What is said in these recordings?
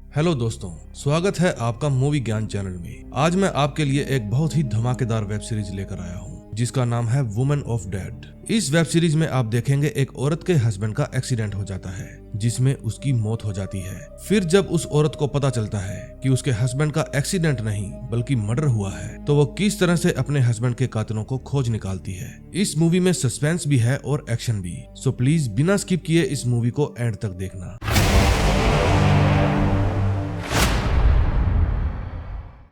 Hello दोस्तों, स्वागत है आपका मूवी ज्ञान चैनल में। आज मैं आपके लिए एक बहुत ही धमाकेदार वेब सीरीज लेकर आया हूँ जिसका नाम है वुमेन ऑफ डेड। इस वेब सीरीज में आप देखेंगे एक औरत के हस्बैंड का एक्सीडेंट हो जाता है जिसमें उसकी मौत हो जाती है। फिर जब उस औरत को पता चलता है कि उसके हस्बैंड का एक्सीडेंट नहीं बल्कि मर्डर हुआ है तो वो किस तरह से अपने हस्बैंड के कातिलों को खोज निकालती है। इस मूवी में सस्पेंस भी है और एक्शन भी, सो प्लीज बिना स्किप किए इस मूवी को एंड तक देखना।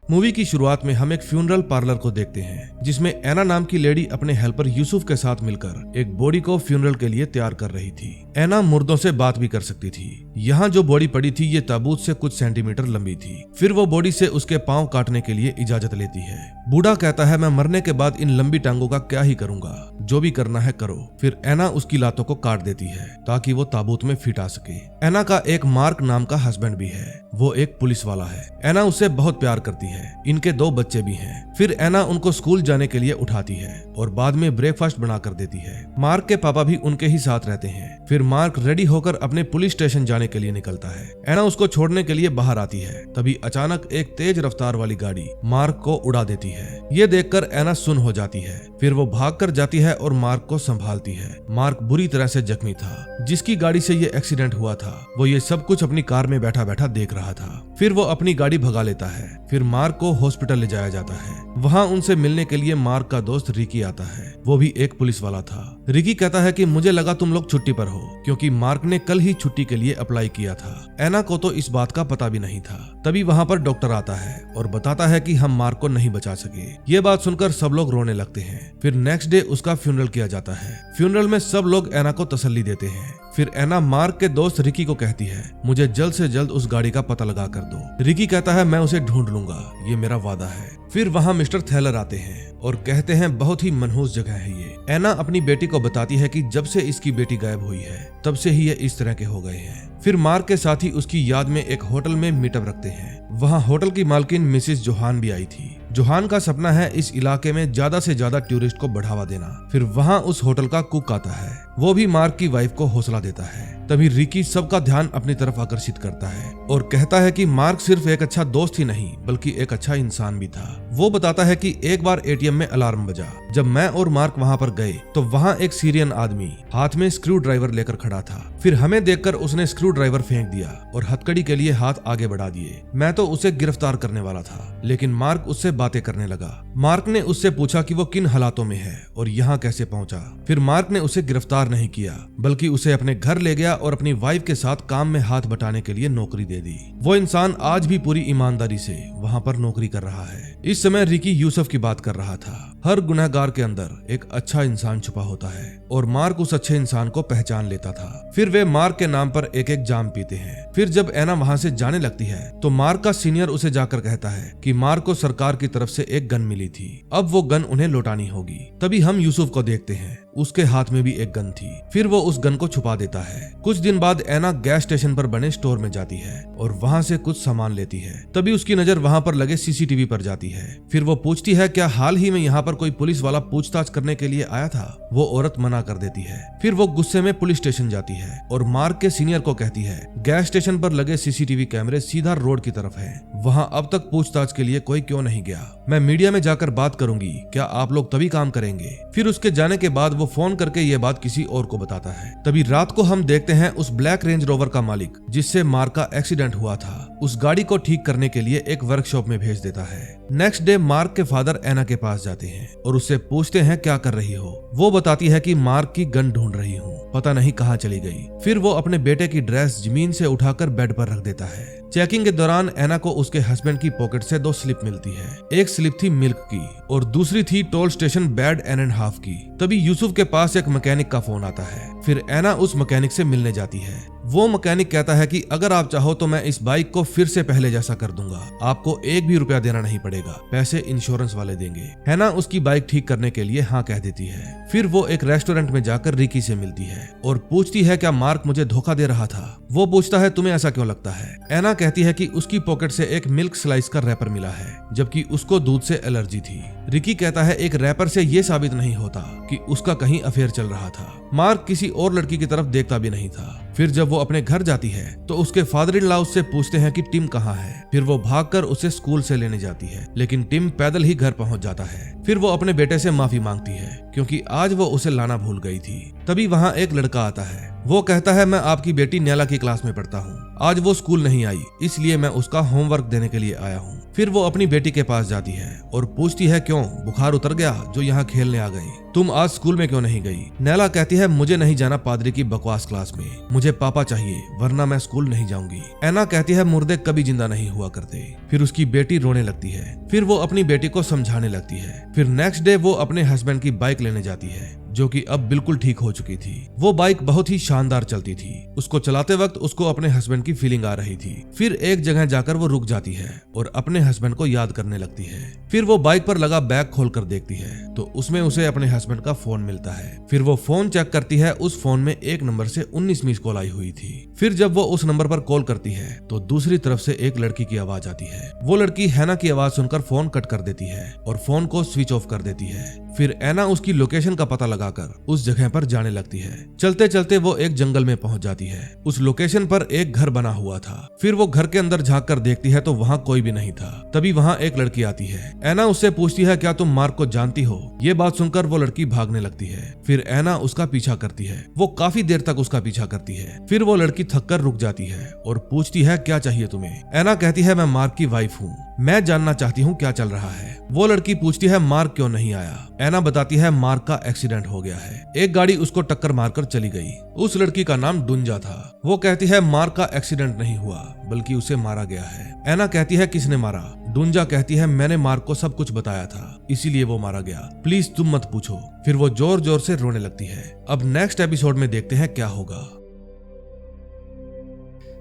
मूवी की शुरुआत में हम एक फ्यूनरल पार्लर को देखते हैं जिसमें एना नाम की लेडी अपने हेल्पर यूसुफ के साथ मिलकर एक बॉडी को फ्यूनरल के लिए तैयार कर रही थी। एना मुर्दों से बात भी कर सकती थी। यहाँ जो बॉडी पड़ी थी ये ताबूत से कुछ सेंटीमीटर लंबी थी। फिर वो बॉडी से उसके पांव काटने के लिए इजाजत लेती है। बूढ़ा कहता है मैं मरने के बाद इन लंबी टांगों का क्या ही करूंगा, जो भी करना है करो। फिर एना उसकी लातों को काट देती है ताकि वो ताबूत में फिट आ सके। एना का एक मार्क नाम का हस्बैंड भी है, वो एक पुलिस वाला है। एना उससे बहुत प्यार करती है, इनके 2 बच्चे भी हैं। फिर एना उनको स्कूल जाने के लिए उठाती है और बाद में ब्रेकफास्ट बना कर देती है। मार्क के पापा भी उनके ही साथ रहते हैं। फिर मार्क रेडी होकर अपने पुलिस स्टेशन जाने के लिए निकलता है। एना उसको छोड़ने के लिए बाहर आती है, तभी अचानक एक तेज रफ्तार वाली गाड़ी मार्क को उड़ा देती है। ये देखकर एना सुन्न हो जाती है। फिर वो भाग कर जाती है और मार्क को संभालती है। मार्क बुरी तरह से जख्मी था। जिसकी गाड़ी से ये एक्सीडेंट हुआ था वो ये सब कुछ अपनी कार में बैठा बैठा देख रहा था। फिर वो अपनी गाड़ी भगा लेता है। फिर मार्क को हॉस्पिटल ले जाया जाता है। वहाँ उनसे मिलने के लिए मार्क का दोस्त रिकी आता है, वो भी एक पुलिस वाला था। रिकी कहता है कि मुझे लगा तुम लोग छुट्टी पर हो, क्योंकि मार्क ने कल ही छुट्टी के लिए अप्लाई किया था। एना को तो इस बात का पता भी नहीं था। तभी वहाँ पर डॉक्टर आता है और बताता है कि हम मार्क को नहीं बचा सके। ये बात सुनकर सब लोग रोने लगते हैं। फिर नेक्स्ट डे उसका फ्यूनरल किया जाता है। फ्यूनरल में सब लोग एना को तसल्ली देते हैं। फिर एना मार्क के दोस्त रिकी को कहती है मुझे जल्द से जल्द उस गाड़ी का पता लगा कर दो। रिकी कहता है मैं उसे ढूंढ लूंगा, ये मेरा वादा है। फिर वहाँ मिस्टर थैलर आते हैं और कहते हैं बहुत ही मनहूस जगह है ये। एना अपनी बेटी को बताती है कि जब से इसकी बेटी गायब हुई है तब से ही ये इस तरह के हो गए हैं। फिर मार्क के साथ ही उसकी याद में एक होटल में मीटअप रखते हैं। वहाँ होटल की मालकिन मिसिस जोहान भी आई थी। जोहान का सपना है इस इलाके में ज्यादा से ज्यादा टूरिस्ट को बढ़ावा देना। फिर वहाँ उस होटल का कुक आता है, वो भी मार्क की वाइफ को हौसला देता है। तभी रिकी सबका ध्यान अपनी तरफ आकर्षित करता है और कहता है कि मार्क सिर्फ एक अच्छा दोस्त ही नहीं बल्कि एक अच्छा इंसान भी था। वो बताता है कि एक बार एटीएम में अलार्म बजा। जब मैं और मार्क वहाँ पर गए तो वहाँ एक सीरियन आदमी हाथ में स्क्रू ड्राइवर लेकर खड़ा था। फिर हमें देखकर उसने स्क्रू ड्राइवर फेंक दिया और हथकड़ी के लिए हाथ आगे बढ़ा दिए। मैं तो उसे गिरफ्तार करने वाला था, लेकिन मार्क उससे बातें करने लगा। मार्क ने उससे पूछा कि वो किन हालातों में है और यहाँ कैसे पहुंचा। फिर मार्क ने उसे गिरफ्तार नहीं किया बल्कि उसे अपने घर ले गया और अपनी वाइफ के साथ काम में हाथ बटाने के लिए नौकरी दे दी। वो इंसान आज भी पूरी ईमानदारी से वहाँ पर नौकरी कर रहा है। इस समय रिकी यूसुफ की बात कर रहा था। हर गुनहगार के अंदर एक अच्छा इंसान छुपा होता है और मार्क उस अच्छे इंसान को पहचान लेता था। फिर वे मार्क के नाम पर एक एक जाम पीते हैं। फिर जब एना वहाँ से जाने लगती है तो मार्क का सीनियर उसे जाकर कहता है कि मार्क को सरकार की तरफ से एक गन मिली थी, अब वो गन उन्हें लौटानी होगी। तभी हम यूसुफ को देखते हैं, उसके हाथ में भी एक गन थी। फिर वो उस गन को छुपा देता है। कुछ दिन बाद एना गैस स्टेशन पर बने स्टोर में जाती है और वहाँ से कुछ सामान लेती है। तभी उसकी नजर वहाँ पर लगे सीसीटीवी पर जाती है। फिर वो पूछती है क्या हाल ही में यहाँ पर कोई पुलिस वाला पूछताछ करने के लिए आया था। वो औरत मना कर देती है। फिर वो गुस्से में पुलिस स्टेशन जाती है और मार्क के सीनियर को कहती है गैस स्टेशन पर लगे सीसीटीवी कैमरे सीधा रोड की तरफ है, वहाँ अब तक पूछताछ के लिए कोई क्यों नहीं गया। मैं मीडिया में जाकर बात करूंगी, क्या आप लोग तभी काम करेंगे। फिर उसके जाने के बाद वो फोन करके ये बात किसी और को बताता है। तभी रात को हम देखते हैं उस ब्लैक रेंज रोवर का मालिक जिससे मार्क का एक्सीडेंट हुआ था उस गाड़ी को ठीक करने के लिए एक वर्कशॉप में भेज देता है। नेक्स्ट डे मार्क के फादर एना के पास जाते हैं और उससे पूछते हैं क्या कर रही हो। वो बताती है कि मार्क की गन ढूंढ रही हूँ, पता नहीं कहाँ चली गई। फिर वो अपने बेटे की ड्रेस जमीन से उठाकर बेड पर रख देता है। चेकिंग के दौरान एना को उसके हस्बैंड की पॉकेट से 2 स्लिप मिलती है। एक स्लिप थी मिल्क की और दूसरी थी toll station bed and half की। तभी यूसुफ के पास एक मैकेनिक का फोन आता है। फिर एना उस मैकेनिक से मिलने जाती है। वो मैकेनिक कहता है कि अगर आप चाहो तो मैं इस बाइक को फिर से पहले जैसा कर दूंगा, आपको 1 भी रुपया देना नहीं पड़ेगा, पैसे इंश्योरेंस वाले देंगे। एना उसकी बाइक ठीक करने के लिए हाँ कह देती है। फिर वो एक रेस्टोरेंट में जाकर रिकी से मिलती है और पूछती है क्या मार्क मुझे धोखा दे रहा था। वो पूछता है तुम्हें ऐसा क्यों लगता है। एना कहती है कि उसकी पॉकेट से एक मिल्क स्लाइस का रैपर मिला है जबकि उसको दूध से एलर्जी थी। रिकी कहता है एक रैपर से ये साबित नहीं होता कि उसका कहीं अफेयर चल रहा था। मार्क किसी और लड़की की तरफ देखता भी नहीं था। फिर जब वो अपने घर जाती है तो उसके फादर इन लॉ उससे पूछते हैं कि टिम कहाँ है। फिर वो भागकर उसे स्कूल से लेने जाती है, लेकिन टिम पैदल ही घर पहुंच जाता है। फिर वो अपने बेटे से माफी मांगती है क्योंकि आज वो उसे लाना भूल गई थी। तभी वहाँ एक लड़का आता है। वो कहता है मैं आपकी बेटी नैला की क्लास में पढ़ता हूँ, आज वो स्कूल नहीं आई इसलिए मैं उसका होमवर्क देने के लिए आया हूँ। फिर वो अपनी बेटी के पास जाती है और पूछती है क्यों, बुखार उतर गया जो यहाँ खेलने आ गई, तुम आज स्कूल में क्यों नहीं गई। नैला कहती है मुझे नहीं जाना पादरी की बकवास क्लास में, मुझे पापा चाहिए वरना मैं स्कूल नहीं जाऊंगी। एना कहती है मुर्दे कभी जिंदा नहीं हुआ करते। फिर उसकी बेटी रोने लगती है। फिर वो अपनी बेटी को समझाने लगती है। फिर नेक्स्ट डे वो अपने हस्बैंड की बाइक लेने जाती है जो कि अब बिल्कुल ठीक हो चुकी थी। वो बाइक बहुत ही शानदार चलती थी। उसको चलाते वक्त उसको अपने हस्बैंड की फीलिंग आ रही थी। फिर एक जगह जाकर वो रुक जाती है और अपने हस्बैंड को याद करने लगती है। फिर वो बाइक पर लगा बैग खोलकर देखती है तो उसमें उसे अपने हस्बैंड का फोन मिलता है। फिर वो फोन चेक करती है, उस फोन में एक नंबर से 19 मिस कॉल आई हुई थी। फिर जब वो उस नंबर पर कॉल करती है तो दूसरी तरफ से एक लड़की की आवाज आती है। वो लड़की हैना की आवाज सुनकर फोन कट कर देती है और फोन को स्विच ऑफ कर देती है। फिर एना उसकी लोकेशन का पता लगाकर उस जगह पर जाने लगती है। चलते चलते वो एक जंगल में पहुंच जाती है। उस लोकेशन पर एक घर बना हुआ था। फिर वो घर के अंदर झांक कर देखती है तो वहाँ कोई भी नहीं था। तभी वहाँ एक लड़की आती है। एना उससे पूछती है क्या तुम मार्क को जानती हो। ये बात सुनकर वो लड़की भागने लगती है। फिर एना उसका पीछा करती है। वो काफी देर तक उसका पीछा करती है। फिर वो लड़की थककर रुक जाती है और पूछती है क्या चाहिए तुम्हें। एना कहती है मैं मार्क की वाइफ हूँ, मैं जानना चाहती हूँ क्या चल रहा है। वो लड़की पूछती है मार्क क्यों नहीं आया। एना बताती है मार्क का एक्सीडेंट हो गया है, एक गाड़ी उसको टक्कर मारकर चली गई। उस लड़की का नाम डुंजा था। वो कहती है मार्क का एक्सीडेंट नहीं हुआ बल्कि उसे मारा गया है। एना कहती है किसने मारा। डुंजा कहती है मैंने मार्क को सब कुछ बताया था इसीलिए वो मारा गया, प्लीज तुम मत पूछो। फिर वो जोर जोर से रोने लगती है। अब नेक्स्ट एपिसोड में देखते हैं क्या होगा।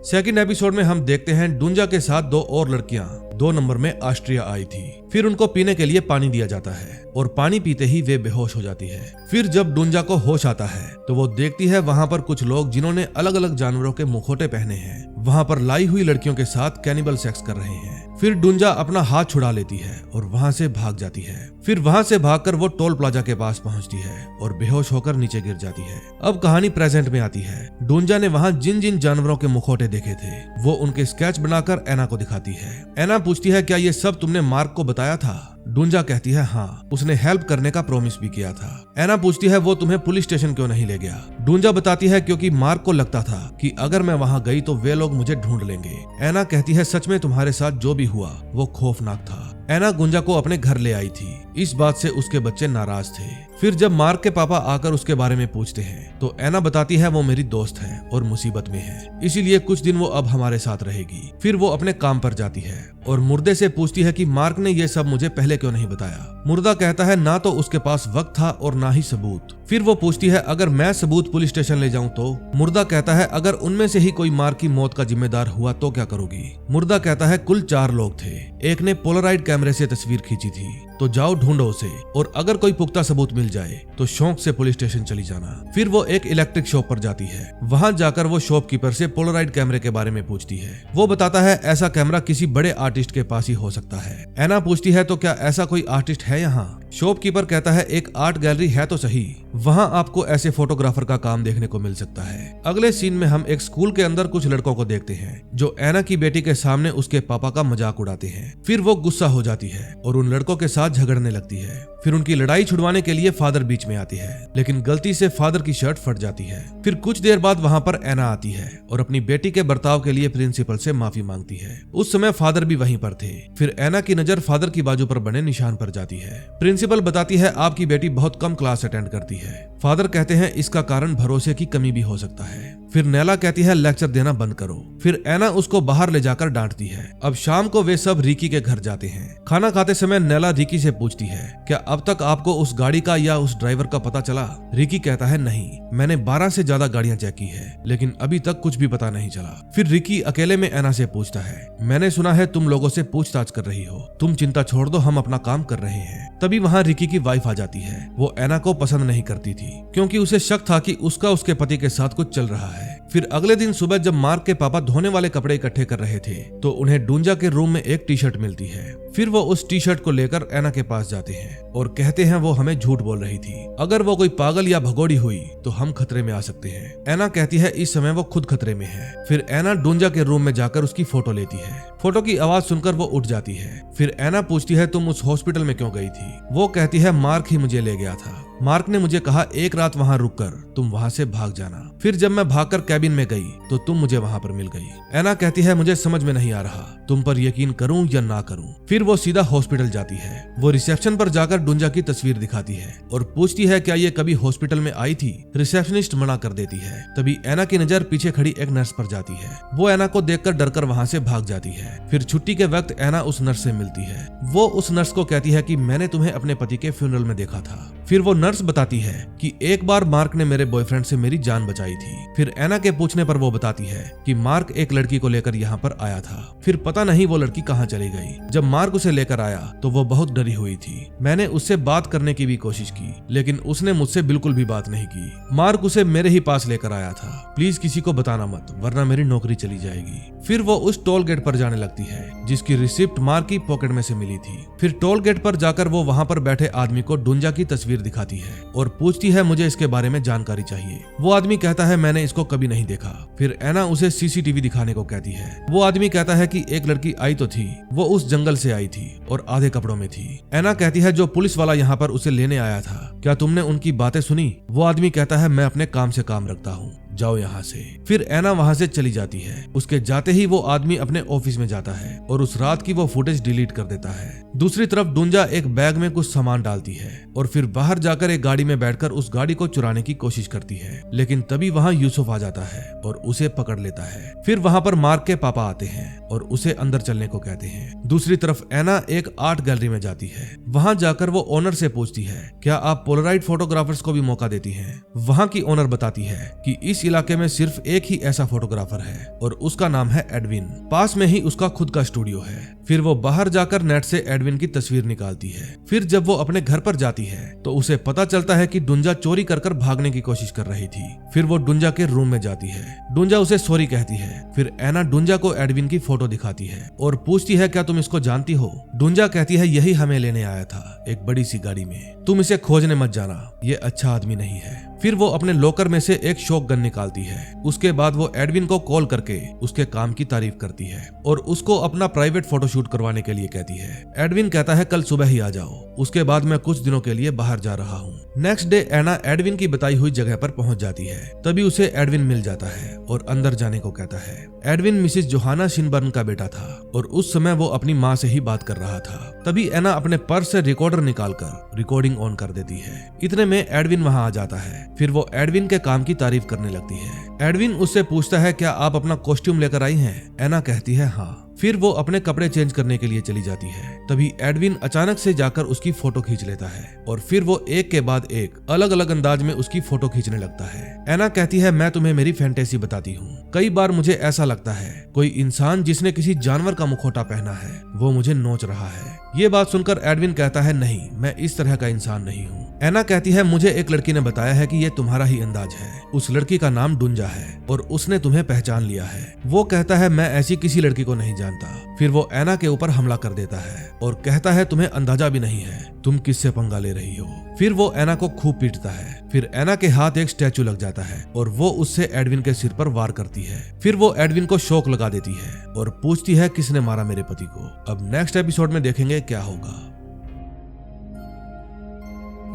सेकंड एपिसोड में हम देखते हैं डुंजा के साथ दो और लड़कियां 2 नंबर में ऑस्ट्रिया आई थी। फिर उनको पीने के लिए पानी दिया जाता है और पानी पीते ही वे बेहोश हो जाती है। फिर जब डुंजा को होश आता है तो वो देखती है वहाँ पर कुछ लोग जिन्होंने अलग अलग जानवरों के मुखौटे पहने हैं वहाँ पर लाई हुई लड़कियों के साथ कैनिबल सेक्स कर रहे हैं। फिर डुंजा अपना हाथ छुड़ा लेती है और वहाँ से भाग जाती है। फिर वहाँ से भागकर वो टोल प्लाजा के पास पहुँचती है और बेहोश होकर नीचे गिर जाती है। अब कहानी प्रेजेंट में आती है। डुंजा ने वहाँ जिन जिन जानवरों के मुखौटे देखे थे वो उनके स्केच बनाकर एना को दिखाती है। एना पूछती है क्या ये सब तुमने मार्क को बताया था। डुंजा कहती है हाँ, उसने हेल्प करने का प्रॉमिस भी किया था। एना पूछती है वो तुम्हें पुलिस स्टेशन क्यों नहीं ले गया। डुंजा बताती है क्योंकि मार्क को लगता था कि अगर मैं वहाँ गई तो वे लोग मुझे ढूंढ लेंगे। एना कहती है सच में तुम्हारे साथ जो भी हुआ वो खौफनाक था। एना गुंजा को अपने घर ले आई थी। इस बात से उसके बच्चे नाराज थे। फिर जब मार्क के पापा आकर उसके बारे में पूछते हैं तो एना बताती है वो मेरी दोस्त है और मुसीबत में है, इसीलिए कुछ दिन वो अब हमारे साथ रहेगी। फिर वो अपने काम पर जाती है और मुर्दे से पूछती है कि मार्क ने ये सब मुझे पहले क्यों नहीं बताया। मुर्दा कहता है ना तो उसके पास वक्त था और ना ही सबूत। फिर वो पूछती है अगर मैं सबूत पुलिस स्टेशन ले जाऊं तो। मुर्दा कहता है अगर उनमें से ही कोई मार्क की मौत का जिम्मेदार हुआ तो क्या करोगी। मुर्दा कहता है कुल 4 लोग थे, एक ने पोलराइड कैमरे से तस्वीर खींची थी तो जाओ ढूंढो उसे और अगर कोई पुख्ता सबूत मिल जाए तो शौक से पुलिस स्टेशन चली जाना। फिर वो एक इलेक्ट्रिक शॉप पर जाती है। वहां जाकर वो शॉपकीपर से पोलराइड कैमरे के बारे में पूछती है। वो बताता है ऐसा कैमरा किसी बड़े आर्टिस्ट के पास ही हो सकता है। एना पूछती है तो क्या ऐसा कोई आर्टिस्ट है यहाँ। शॉपकीपर कहता है एक आर्ट गैलरी है तो सही, वहाँ आपको ऐसे फोटोग्राफर का काम देखने को मिल सकता है। अगले सीन में हम एक स्कूल के अंदर कुछ लड़कों को देखते हैं जो एना की बेटी के सामने उसके पापा का मजाक उड़ाते हैं। फिर वो गुस्सा हो जाती है और उन लड़कों के साथ झगड़ने लगती है। फिर उनकी लड़ाई छुड़वाने के लिए फादर बीच में आती है, लेकिन गलती से फादर की शर्ट फट जाती है। फिर कुछ देर बाद वहाँ पर एना आती है और अपनी बेटी के बर्ताव के लिए प्रिंसिपल से माफी मांगती है। उस समय फादर भी वहीं पर थे। फिर एना की नजर फादर की बाजू पर बने निशान पर जाती है। प्रिंसिपल बताती है आपकी बेटी बहुत कम क्लास अटेंड करती है। फादर कहते हैं इसका कारण भरोसे की कमी भी हो सकता है। फिर नैला कहती है लेक्चर देना बंद करो। फिर एना उसको बाहर ले जाकर डांटती है। अब शाम को वे सब रिकी के घर जाते हैं। खाना खाते समय नैला रिकी से पूछती है क्या अब तक आपको उस गाड़ी का या उस ड्राइवर का पता चला। रिकी कहता है नहीं, मैंने 12 से ज्यादा गाड़ियां चेक की है लेकिन अभी तक कुछ भी पता नहीं चला। फिर रिकी अकेले में एना से पूछता है मैंने सुना है तुम लोगों से पूछताछ कर रही हो, तुम चिंता छोड़ दो, हम अपना काम कर रहे हैं। तभी वहाँ रिकी की वाइफ आ जाती है। वो एना को पसंद नहीं करती थी क्योंकि उसे शक था कि उसका उसके पति के साथ कुछ चल रहा है। फिर अगले दिन सुबह जब मार्क के पापा धोने वाले कपड़े इकट्ठे कर रहे थे तो उन्हें डूंजा के रूम में एक टी शर्ट मिलती है। फिर वो उस टी शर्ट को लेकर एना के पास जाते हैं और कहते हैं वो हमें झूठ बोल रही थी, अगर वो कोई पागल या भगोड़ी हुई तो हम खतरे में आ सकते हैं। एना कहती है इस समय वो खुद खतरे में है। फिर एना डूंजा के रूम में जाकर उसकी फोटो लेती है। फोटो की आवाज सुनकर वो उठ जाती है। फिर एना पूछती है तुम उस हॉस्पिटल में क्यों गई थी? वो कहती है मार्क ही मुझे ले गया था। मार्क ने मुझे कहा एक रात वहां रुककर तुम वहां से भाग जाना। फिर जब मैं भागकर कैबिन में गई तो तुम मुझे वहां पर मिल गई। एना कहती है मुझे समझ में नहीं आ रहा तुम पर यकीन करूं या ना करूं। फिर वो सीधा हॉस्पिटल जाती है। वो रिसेप्शन पर जाकर डूंजा की तस्वीर दिखाती है और पूछती है क्या ये कभी हॉस्पिटल में आई थी? रिसेप्शनिस्ट मना कर देती है। तभी एना की नजर पीछे खड़ी एक नर्स पर जाती है। वो एना को देखकर डरकर वहां से भाग जाती है। फिर छुट्टी के वक्त एना उस नर्स से मिलती है। वो उस नर्स को कहती है कि मैंने तुम्हें अपने पति के फ्यूनरल में देखा था। फिर वो नर्स बताती है कि एक बार मार्क ने मेरे बॉयफ्रेंड से मेरी जान बचाई थी। फिर एना के पूछने पर वो बताती है कि मार्क एक लड़की को लेकर यहाँ पर आया था। फिर पता नहीं वो लड़की कहाँ चली गई। जब मार्क उसे लेकर आया तो वो बहुत डरी हुई थी। मैंने उससे बात करने की भी कोशिश की लेकिन उसने मुझसे बिल्कुल भी बात नहीं की। मार्क उसे मेरे ही पास लेकर आया था। प्लीज किसी को बताना मत वरना मेरी नौकरी चली जाएगी। फिर वो उस टोल गेट पर जाने लगती है जिसकी रिसिप्ट मार्क की पॉकेट में से मिली थी। फिर टोल गेट पर जाकर वो वहाँ पर बैठे आदमी को डूंजा की तस्वीर दिखाती है और पूछती है मुझे इसके बारे में जानकारी चाहिए। वो आदमी कहता है मैंने इसको कभी नहीं देखा। फिर एना उसे सीसीटीवी दिखाने को कहती है। वो आदमी कहता है कि एक लड़की आई तो थी, वो उस जंगल से आई थी और आधे कपड़ों में थी। एना कहती है जो पुलिस वाला यहाँ पर उसे लेने आया था क्या तुमने उनकी बातें सुनी? वो आदमी कहता है मैं अपने काम से काम रखता हूँ, जाओ यहाँ से। फिर एना वहाँ से चली जाती है। उसके जाते ही वो आदमी अपने ऑफिस में जाता है और उस रात की वो फुटेज डिलीट कर देता है। दूसरी तरफ डूंजा एक बैग में कुछ सामान डालती है और फिर बाहर जाकर एक गाड़ी में बैठकर उस गाड़ी को चुराने की कोशिश करती है लेकिन तभी वहाँ यूसुफ आ जाता है और उसे पकड़ लेता है। फिर वहाँ पर मार्क के पापा आते हैं और उसे अंदर चलने को कहते हैं। दूसरी तरफ एना एक आर्ट गैलरी में जाती है। वहाँ जाकर वो ओनर से पूछती है क्या आप पोलराइड फोटोग्राफर्स को भी मौका देती हैं? वहाँ की ओनर बताती है कि इस इलाके में सिर्फ एक ही ऐसा फोटोग्राफर है और उसका नाम है एडविन। पास में ही उसका खुद का स्टूडियो है। फिर वो बाहर जाकर नेट से एडविन की तस्वीर निकालती है। फिर जब वो अपने घर पर जाती है तो उसे पता चलता है कि डूंजा चोरी कर भागने की कोशिश कर रही थी। फिर वो डूंजा के रूम में जाती है। डूंजा उसे सॉरी कहती है। फिर एना डूंजा को एडविन की फोटो दिखाती है और पूछती है क्या तुम इसको जानती हो? डूंजा कहती है यही हमें लेने आया था एक बड़ी सी गाड़ी में, तुम इसे खोजने मत जाना, ये अच्छा आदमी नहीं है। फिर वो अपने लॉकर में से एक शॉटगन निकालती है। उसके बाद वो एडविन को कॉल करके उसके काम की तारीफ करती है और उसको अपना प्राइवेट फोटोशूट करवाने के लिए कहती है। एडविन कहता है कल सुबह ही आ जाओ, उसके बाद मैं कुछ दिनों के लिए बाहर जा रहा हूँ। नेक्स्ट डे एना एडविन की बताई हुई जगह पर पहुंच जाती है। तभी उसे एडविन मिल जाता है और अंदर जाने को कहता है। एडविन मिसिस जोहाना शिनबर्न का बेटा था और उस समय वो अपनी माँ से ही बात कर रहा था। तभी एना अपने पर्स से रिकॉर्डर निकालकर रिकॉर्डिंग ऑन कर देती है। इतने में एडविन वहाँ आ जाता है। फिर वो एडविन के काम की तारीफ करने लगती है। एडविन उससे पूछता है क्या आप अपना कॉस्ट्यूम लेकर आई हैं? एना कहती है हाँ। फिर वो अपने कपड़े चेंज करने के लिए चली जाती है। तभी एडविन अचानक से जाकर उसकी फोटो खींच लेता है और फिर वो एक के बाद एक अलग अलग अंदाज में उसकी फोटो खींचने लगता है। एना कहती है मैं तुम्हें मेरी फैंटेसी बताती हूँ, कई बार मुझे ऐसा लगता है कोई इंसान जिसने किसी जानवर का मुखौटा पहना है वो मुझे नोच रहा है। ये बात सुनकर एडविन कहता है नहीं, मैं इस तरह का इंसान नहीं हूँ। एना कहती है मुझे एक लड़की ने बताया है कि ये तुम्हारा ही अंदाज है। उस लड़की का नाम डूंजा है और उसने तुम्हें पहचान लिया है। वो कहता है मैं ऐसी किसी लड़की को नहीं जानता। फिर वो एना के ऊपर हमला कर देता है और कहता है तुम्हें अंदाजा भी नहीं है तुम किससे पंगा ले रही हो। फिर वो एना को खूब पीटता है। फिर एना के हाथ एक स्टैचू लग जाता है और वो उससे एडविन के सिर पर वार करती है। फिर वो एडविन को शॉक लगा देती है और पूछती है किसने मारा मेरे पति को। अब नेक्स्ट एपिसोड में देखेंगे क्या होगा।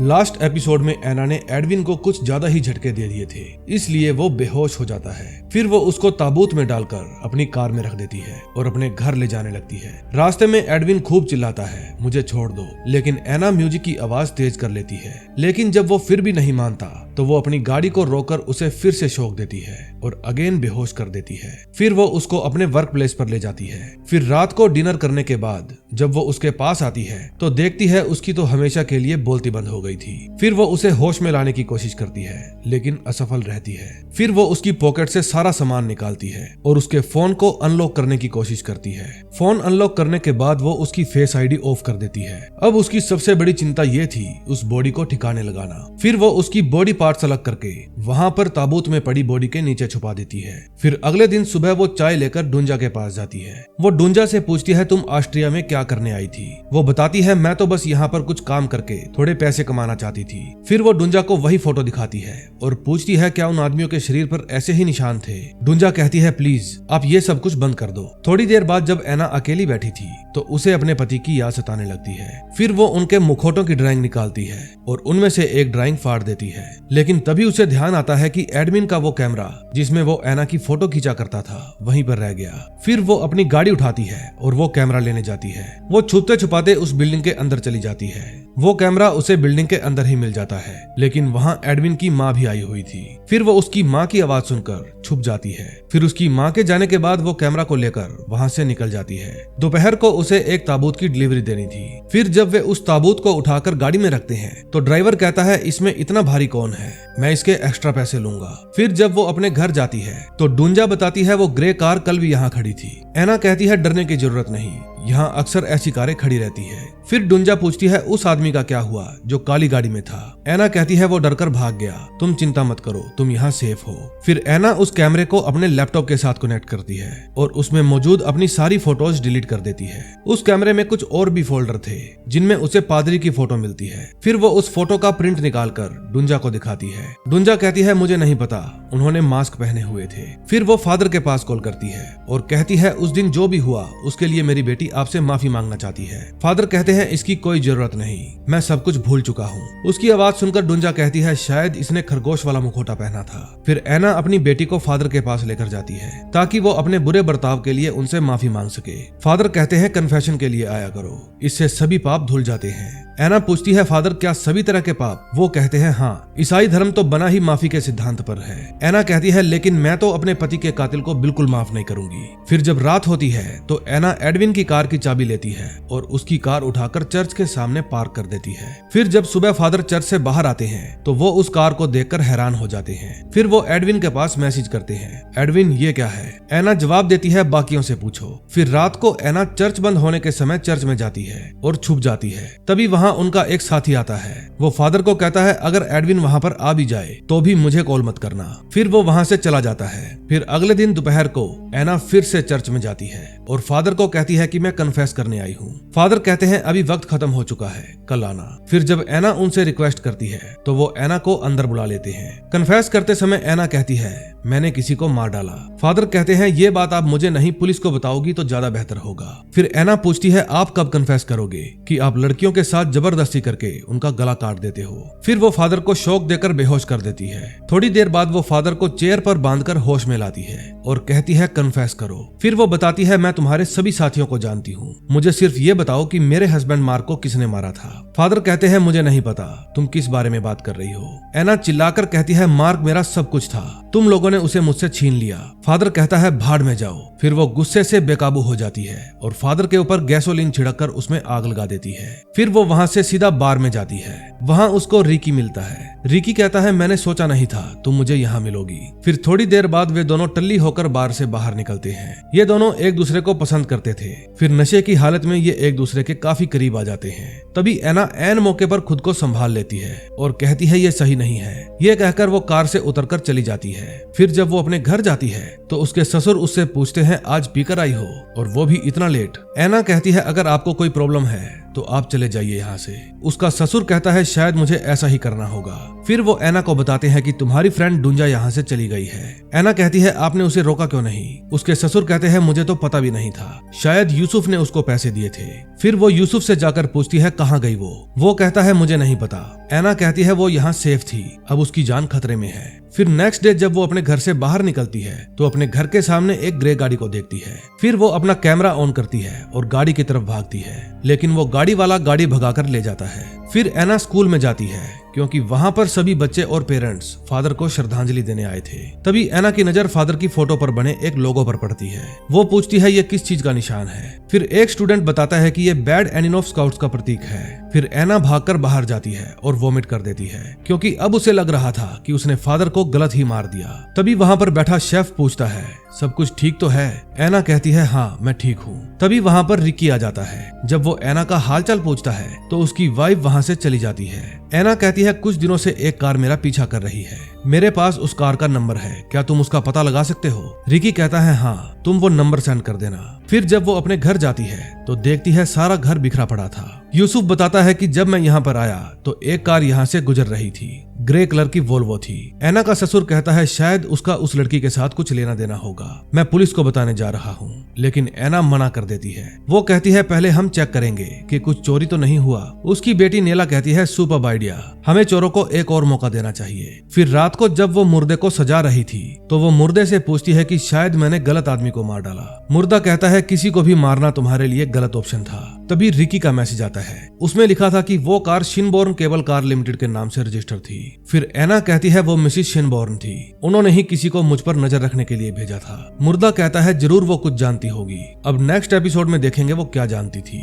लास्ट एपिसोड में एना ने एडविन को कुछ ज्यादा ही झटके दे दिए थे, इसलिए वो बेहोश हो जाता है। फिर वो उसको ताबूत में डालकर अपनी कार में रख देती है और अपने घर ले जाने लगती है। रास्ते में एडविन खूब चिल्लाता है मुझे छोड़ दो, लेकिन एना म्यूजिक की आवाज तेज कर लेती है। लेकिन जब वो फिर भी नहीं मानता तो वो अपनी गाड़ी को रोककर उसे फिर से शॉक देती है और अगेन बेहोश कर देती है। फिर वो उसको अपने वर्क प्लेस पर ले जाती है। फिर रात को डिनर करने के बाद जब वो उसके पास आती है तो देखती है उसकी तो हमेशा के लिए बोलती बंद हो हो गई थी। फिर वो उसे होश में लाने की कोशिश करती है लेकिन असफल रहती है। फिर वो उसकी पॉकेट से सारा सामान निकालती है और उसके फोन को अनलॉक करने की कोशिश करती है। फोन अनलॉक करने के बाद वो उसकी फेस आईडी ऑफ कर देती है। अब उसकी सबसे बड़ी चिंता ये थी उस बॉडी को ठिकाने लगाना। फिर वो उसकी बॉडी पार्ट्स अलग करके वहां पर ताबूत में पड़ी बॉडी के नीचे छुपा देती है। फिर अगले दिन सुबह वो चाय लेकर डूंजा के पास जाती है। वो डूंजा से पूछती है तुम ऑस्ट्रिया में क्या करने आई थी? वो बताती है मैं तो बस यहाँ पर कुछ काम करके थोड़े पैसे कमाना चाहती थी। फिर वो डूंजा को वही फोटो दिखाती है और पूछती है क्या उन आदमियों के शरीर पर ऐसे ही निशान थे? डूंजा कहती है प्लीज आप ये सब कुछ बंद कर दो। थोड़ी देर बाद जब एना अकेली बैठी थी तो उसे अपने पति की याद सताने लगती है। फिर वो उनके मुखौटों की ड्राइंग निकालती है और उनमें से एक ड्राइंग फाड़ देती है। लेकिन तभी उसे ध्यान आता है कि एडमिन का वो कैमरा जिसमें वो एना की फोटो खींचा करता था वहीं पर रह गया। फिर वो अपनी गाड़ी उठाती है और वो कैमरा लेने जाती है। वो छुपते छुपाते उस बिल्डिंग के अंदर चली जाती है। वो कैमरा उसे बिल्डिंग के अंदर ही मिल जाता है लेकिन वहाँ एडविन की माँ भी आई हुई थी। फिर वो उसकी माँ की आवाज सुनकर छुप जाती है। फिर उसकी माँ के जाने के बाद वो कैमरा को लेकर वहाँ से निकल जाती है। दोपहर को उसे एक ताबूत की डिलीवरी देनी थी। फिर जब वे उस ताबूत को उठाकर गाड़ी में रखते हैं तो ड्राइवर कहता है इसमें इतना भारी कौन है, मैं इसके एक्स्ट्रा पैसे लूंगा। फिर जब वो अपने घर जाती है तो डूंजा बताती है वो ग्रे कार कल भी यहाँ खड़ी थी। एना कहती है डरने की जरूरत नहीं, यहाँ अक्सर ऐसी कारें खड़ी रहती है। फिर डूंजा पूछती है उस आदमी का क्या हुआ जो काली गाड़ी में था? एना कहती है वो डरकर भाग गया, तुम चिंता मत करो, तुम यहाँ सेफ हो। फिर एना उस कैमरे को अपने लैपटॉप के साथ कनेक्ट करती है और उसमें मौजूद अपनी सारी फोटोज डिलीट कर देती है। उस कैमरे में कुछ और भी फोल्डर थे जिनमें उसे पादरी की फोटो मिलती है। फिर वो उस फोटो का प्रिंट निकालकर डूंजा को दिखाती है। डूंजा कहती है मुझे नहीं पता, उन्होंने मास्क पहने हुए थे। फिर वो फादर के पास कॉल करती है और कहती है उस दिन जो भी हुआ उसके लिए मेरी बेटी आपसे माफी मांगना चाहती है। फादर कहते हैं इसकी कोई जरूरत नहीं, मैं सब कुछ भूल चुका हूँ। उसकी आवाज सुनकर डूंजा कहती है शायद इसने खरगोश वाला मुखौटा पहना था। फिर एना अपनी बेटी को फादर के पास लेकर जाती है ताकि वो अपने बुरे बर्ताव के लिए उनसे माफी मांग सके। फादर कहते हैं कन्फेशन के लिए आया करो, इससे सभी पाप धुल जाते हैं। एना पूछती है फादर क्या सभी तरह के पाप? वो कहते हैं हाँ, ईसाई धर्म तो बना ही माफी के सिद्धांत पर है। एना कहती है लेकिन मैं तो अपने पति के कातिल को बिल्कुल माफ नहीं करूंगी। फिर जब रात होती है तो एना एडविन की कार की चाबी लेती है और उसकी कार उठाकर चर्च के सामने पार्क कर देती है। फिर जब सुबह फादर चर्च से बाहर आते हैं तो वो उस कार को देखकर हैरान हो जाते हैं। फिर वो एडविन के पास मैसेज करते हैं एडविन ये क्या है? एना जवाब देती है बाकियों से पूछो। फिर रात को एना चर्च बंद होने के समय चर्च में जाती है और छुप जाती है। तभी वहाँ उनका एक साथी आता है। वो फादर को कहता है अगर एडविन वहाँ पर आ भी जाए तो भी मुझे कॉल मत करना। फिर वो वहाँ से चला जाता है। फिर अगले दिन दोपहर को एना फिर से चर्च में जाती है और फादर को कहती है कि मैं कन्फेस करने आई हूँ। फादर कहते हैं अभी वक्त खत्म हो चुका है, कल आना। फिर जब एना उनसे रिक्वेस्ट करती है तो वो एना को अंदर बुला लेते हैं। कन्फेस करते समय एना कहती है मैंने किसी को मार डाला। फादर कहते हैं ये बात आप मुझे नहीं पुलिस को बताओगी तो ज्यादा बेहतर होगा। फिर एना पूछती है आप कब कन्फेस करोगे कि आप लड़कियों के साथ जबरदस्ती करके उनका गला काट देते हो? फिर वो फादर को शॉक देकर बेहोश कर देती है। थोड़ी देर बाद वो फादर को चेयर पर बांधकर होश में लाती है और कहती है कन्फेस करो। फिर वो बताती है मैं तुम्हारे सभी साथियों को जानती हूँ, मुझे सिर्फ ये बताओ कि मेरे हस्बैंड मार्क को किसने मारा था? फादर कहते हैं मुझे नहीं पता, तुम किस बारे में बात कर रही हो? एना चिल्लाकर कहती है मार्क मेरा सब कुछ था, तुम लोगों ने उसे मुझसे छीन लिया। फादर कहता है भाड़ में जाओ। फिर वो गुस्से से बेकाबू हो जाती है और फादर के ऊपर गैसोलीन छिड़ककर उसमें आग लगा देती है। फिर वो वहाँ से सीधा बार में जाती है। वहाँ उसको रिकी मिलता है। रिकी कहता है मैंने सोचा नहीं था तुम मुझे यहाँ मिलोगी। फिर थोड़ी देर बाद वे दोनों टल्ली होकर बार से बाहर निकलते हैं। ये दोनों एक दूसरे को पसंद करते थे। फिर नशे की हालत में ये एक दूसरे के काफी करीब आ जाते हैं। तभी एना ऐन मौके पर खुद को संभाल लेती है और कहती है ये सही नहीं है। ये कहकर वो कार से उतरकर चली जाती है। फिर जब वो अपने घर जाती है तो उसके ससुर उससे पूछते हैं आज पीकर आई हो, और वो भी इतना लेट। एना कहती है अगर आपको कोई प्रॉब्लम है तो आप चले जाइए यहाँ से। उसका ससुर कहता है शायद मुझे ऐसा ही करना होगा। फिर वो एना को बताते हैं कि तुम्हारी फ्रेंड डूंजा यहाँ से चली गई है। एना कहती है आपने उसे रोका क्यों नहीं? उसके ससुर कहते हैं मुझे तो पता भी नहीं था, शायद यूसुफ ने उसको पैसे दिए थे। फिर वो यूसुफ से जाकर पूछती है कहाँ गई वो कहता है मुझे नहीं पता। एना कहती है वो यहाँ सेफ थी, अब उसकी जान खतरे में है। फिर नेक्स्ट डे जब वो अपने घर से बाहर निकलती है तो अपने घर के सामने एक ग्रे गाड़ी को देखती है। फिर वो अपना कैमरा ऑन करती है और गाड़ी की तरफ भागती है, लेकिन वो गाड़ी वाला गाड़ी भगाकर ले जाता है। फिर एना स्कूल में जाती है क्योंकि वहाँ पर सभी बच्चे और पेरेंट्स फादर को श्रद्धांजलि देने आए थे। तभी एना की नजर फादर की फोटो पर बने एक लोगो पर पड़ती है। वो पूछती है ये किस चीज का निशान है। फिर एक स्टूडेंट बताता है कि ये बैड एनिन ऑफ स्काउट्स का प्रतीक है। फिर एना भागकर बाहर जाती है और वोमिट कर देती है, क्योंकि अब उसे लग रहा था कि उसने फादर को गलत ही मार दिया। तभी वहाँ पर बैठा शेफ पूछता है सब कुछ ठीक तो है। एना कहती है हाँ मैं ठीक हूँ। तभी वहाँ पर रिकी आ जाता है। जब वो एना का हालचाल पूछता है तो उसकी वाइफ वहाँ से चली जाती है। एना कहती है कुछ दिनों से एक कार मेरा पीछा कर रही है, मेरे पास उस कार का नंबर है, क्या तुम उसका पता लगा सकते हो? रिकी कहता है हाँ तुम वो नंबर सेंड कर देना। फिर जब वो अपने घर जाती है तो देखती है सारा घर बिखरा पड़ा था। यूसुफ बताता है कि जब मैं यहाँ पर आया तो एक कार यहाँ से गुजर रही थी, ग्रे कलर की वोल्वो थी। एना का ससुर कहता है शायद उसका उस लड़की के साथ कुछ लेना देना होगा, मैं पुलिस को बताने जा रहा हूँ। लेकिन एना मना कर देती है। वो कहती है पहले हम चेक करेंगे कि कुछ चोरी तो नहीं हुआ। उसकी बेटी नेला कहती है सुपर आइडिया, हमें चोरों को एक और मौका देना चाहिए। फिर रात को जब वो मुर्दे को सजा रही थी तो वो मुर्दे से पूछती है कि शायद मैंने गलत आदमी को मार डाला। मुर्दा कहता है किसी को भी मारना तुम्हारे लिए गलत ऑप्शन था। तभी रिकी का मैसेज आता है, उसमें लिखा था कि वो कार शिनबोर्न केबल कार लिमिटेड के नाम से रजिस्टर थी। फिर एना कहती है वो मिसिस शिनबोर्न थी, उन्होंने ही किसी को मुझ पर नजर रखने के लिए भेजा था। मुर्दा कहता है जरूर वो कुछ जानती होगी। अब नेक्स्ट एपिसोड में देखेंगे वो क्या जानती थी।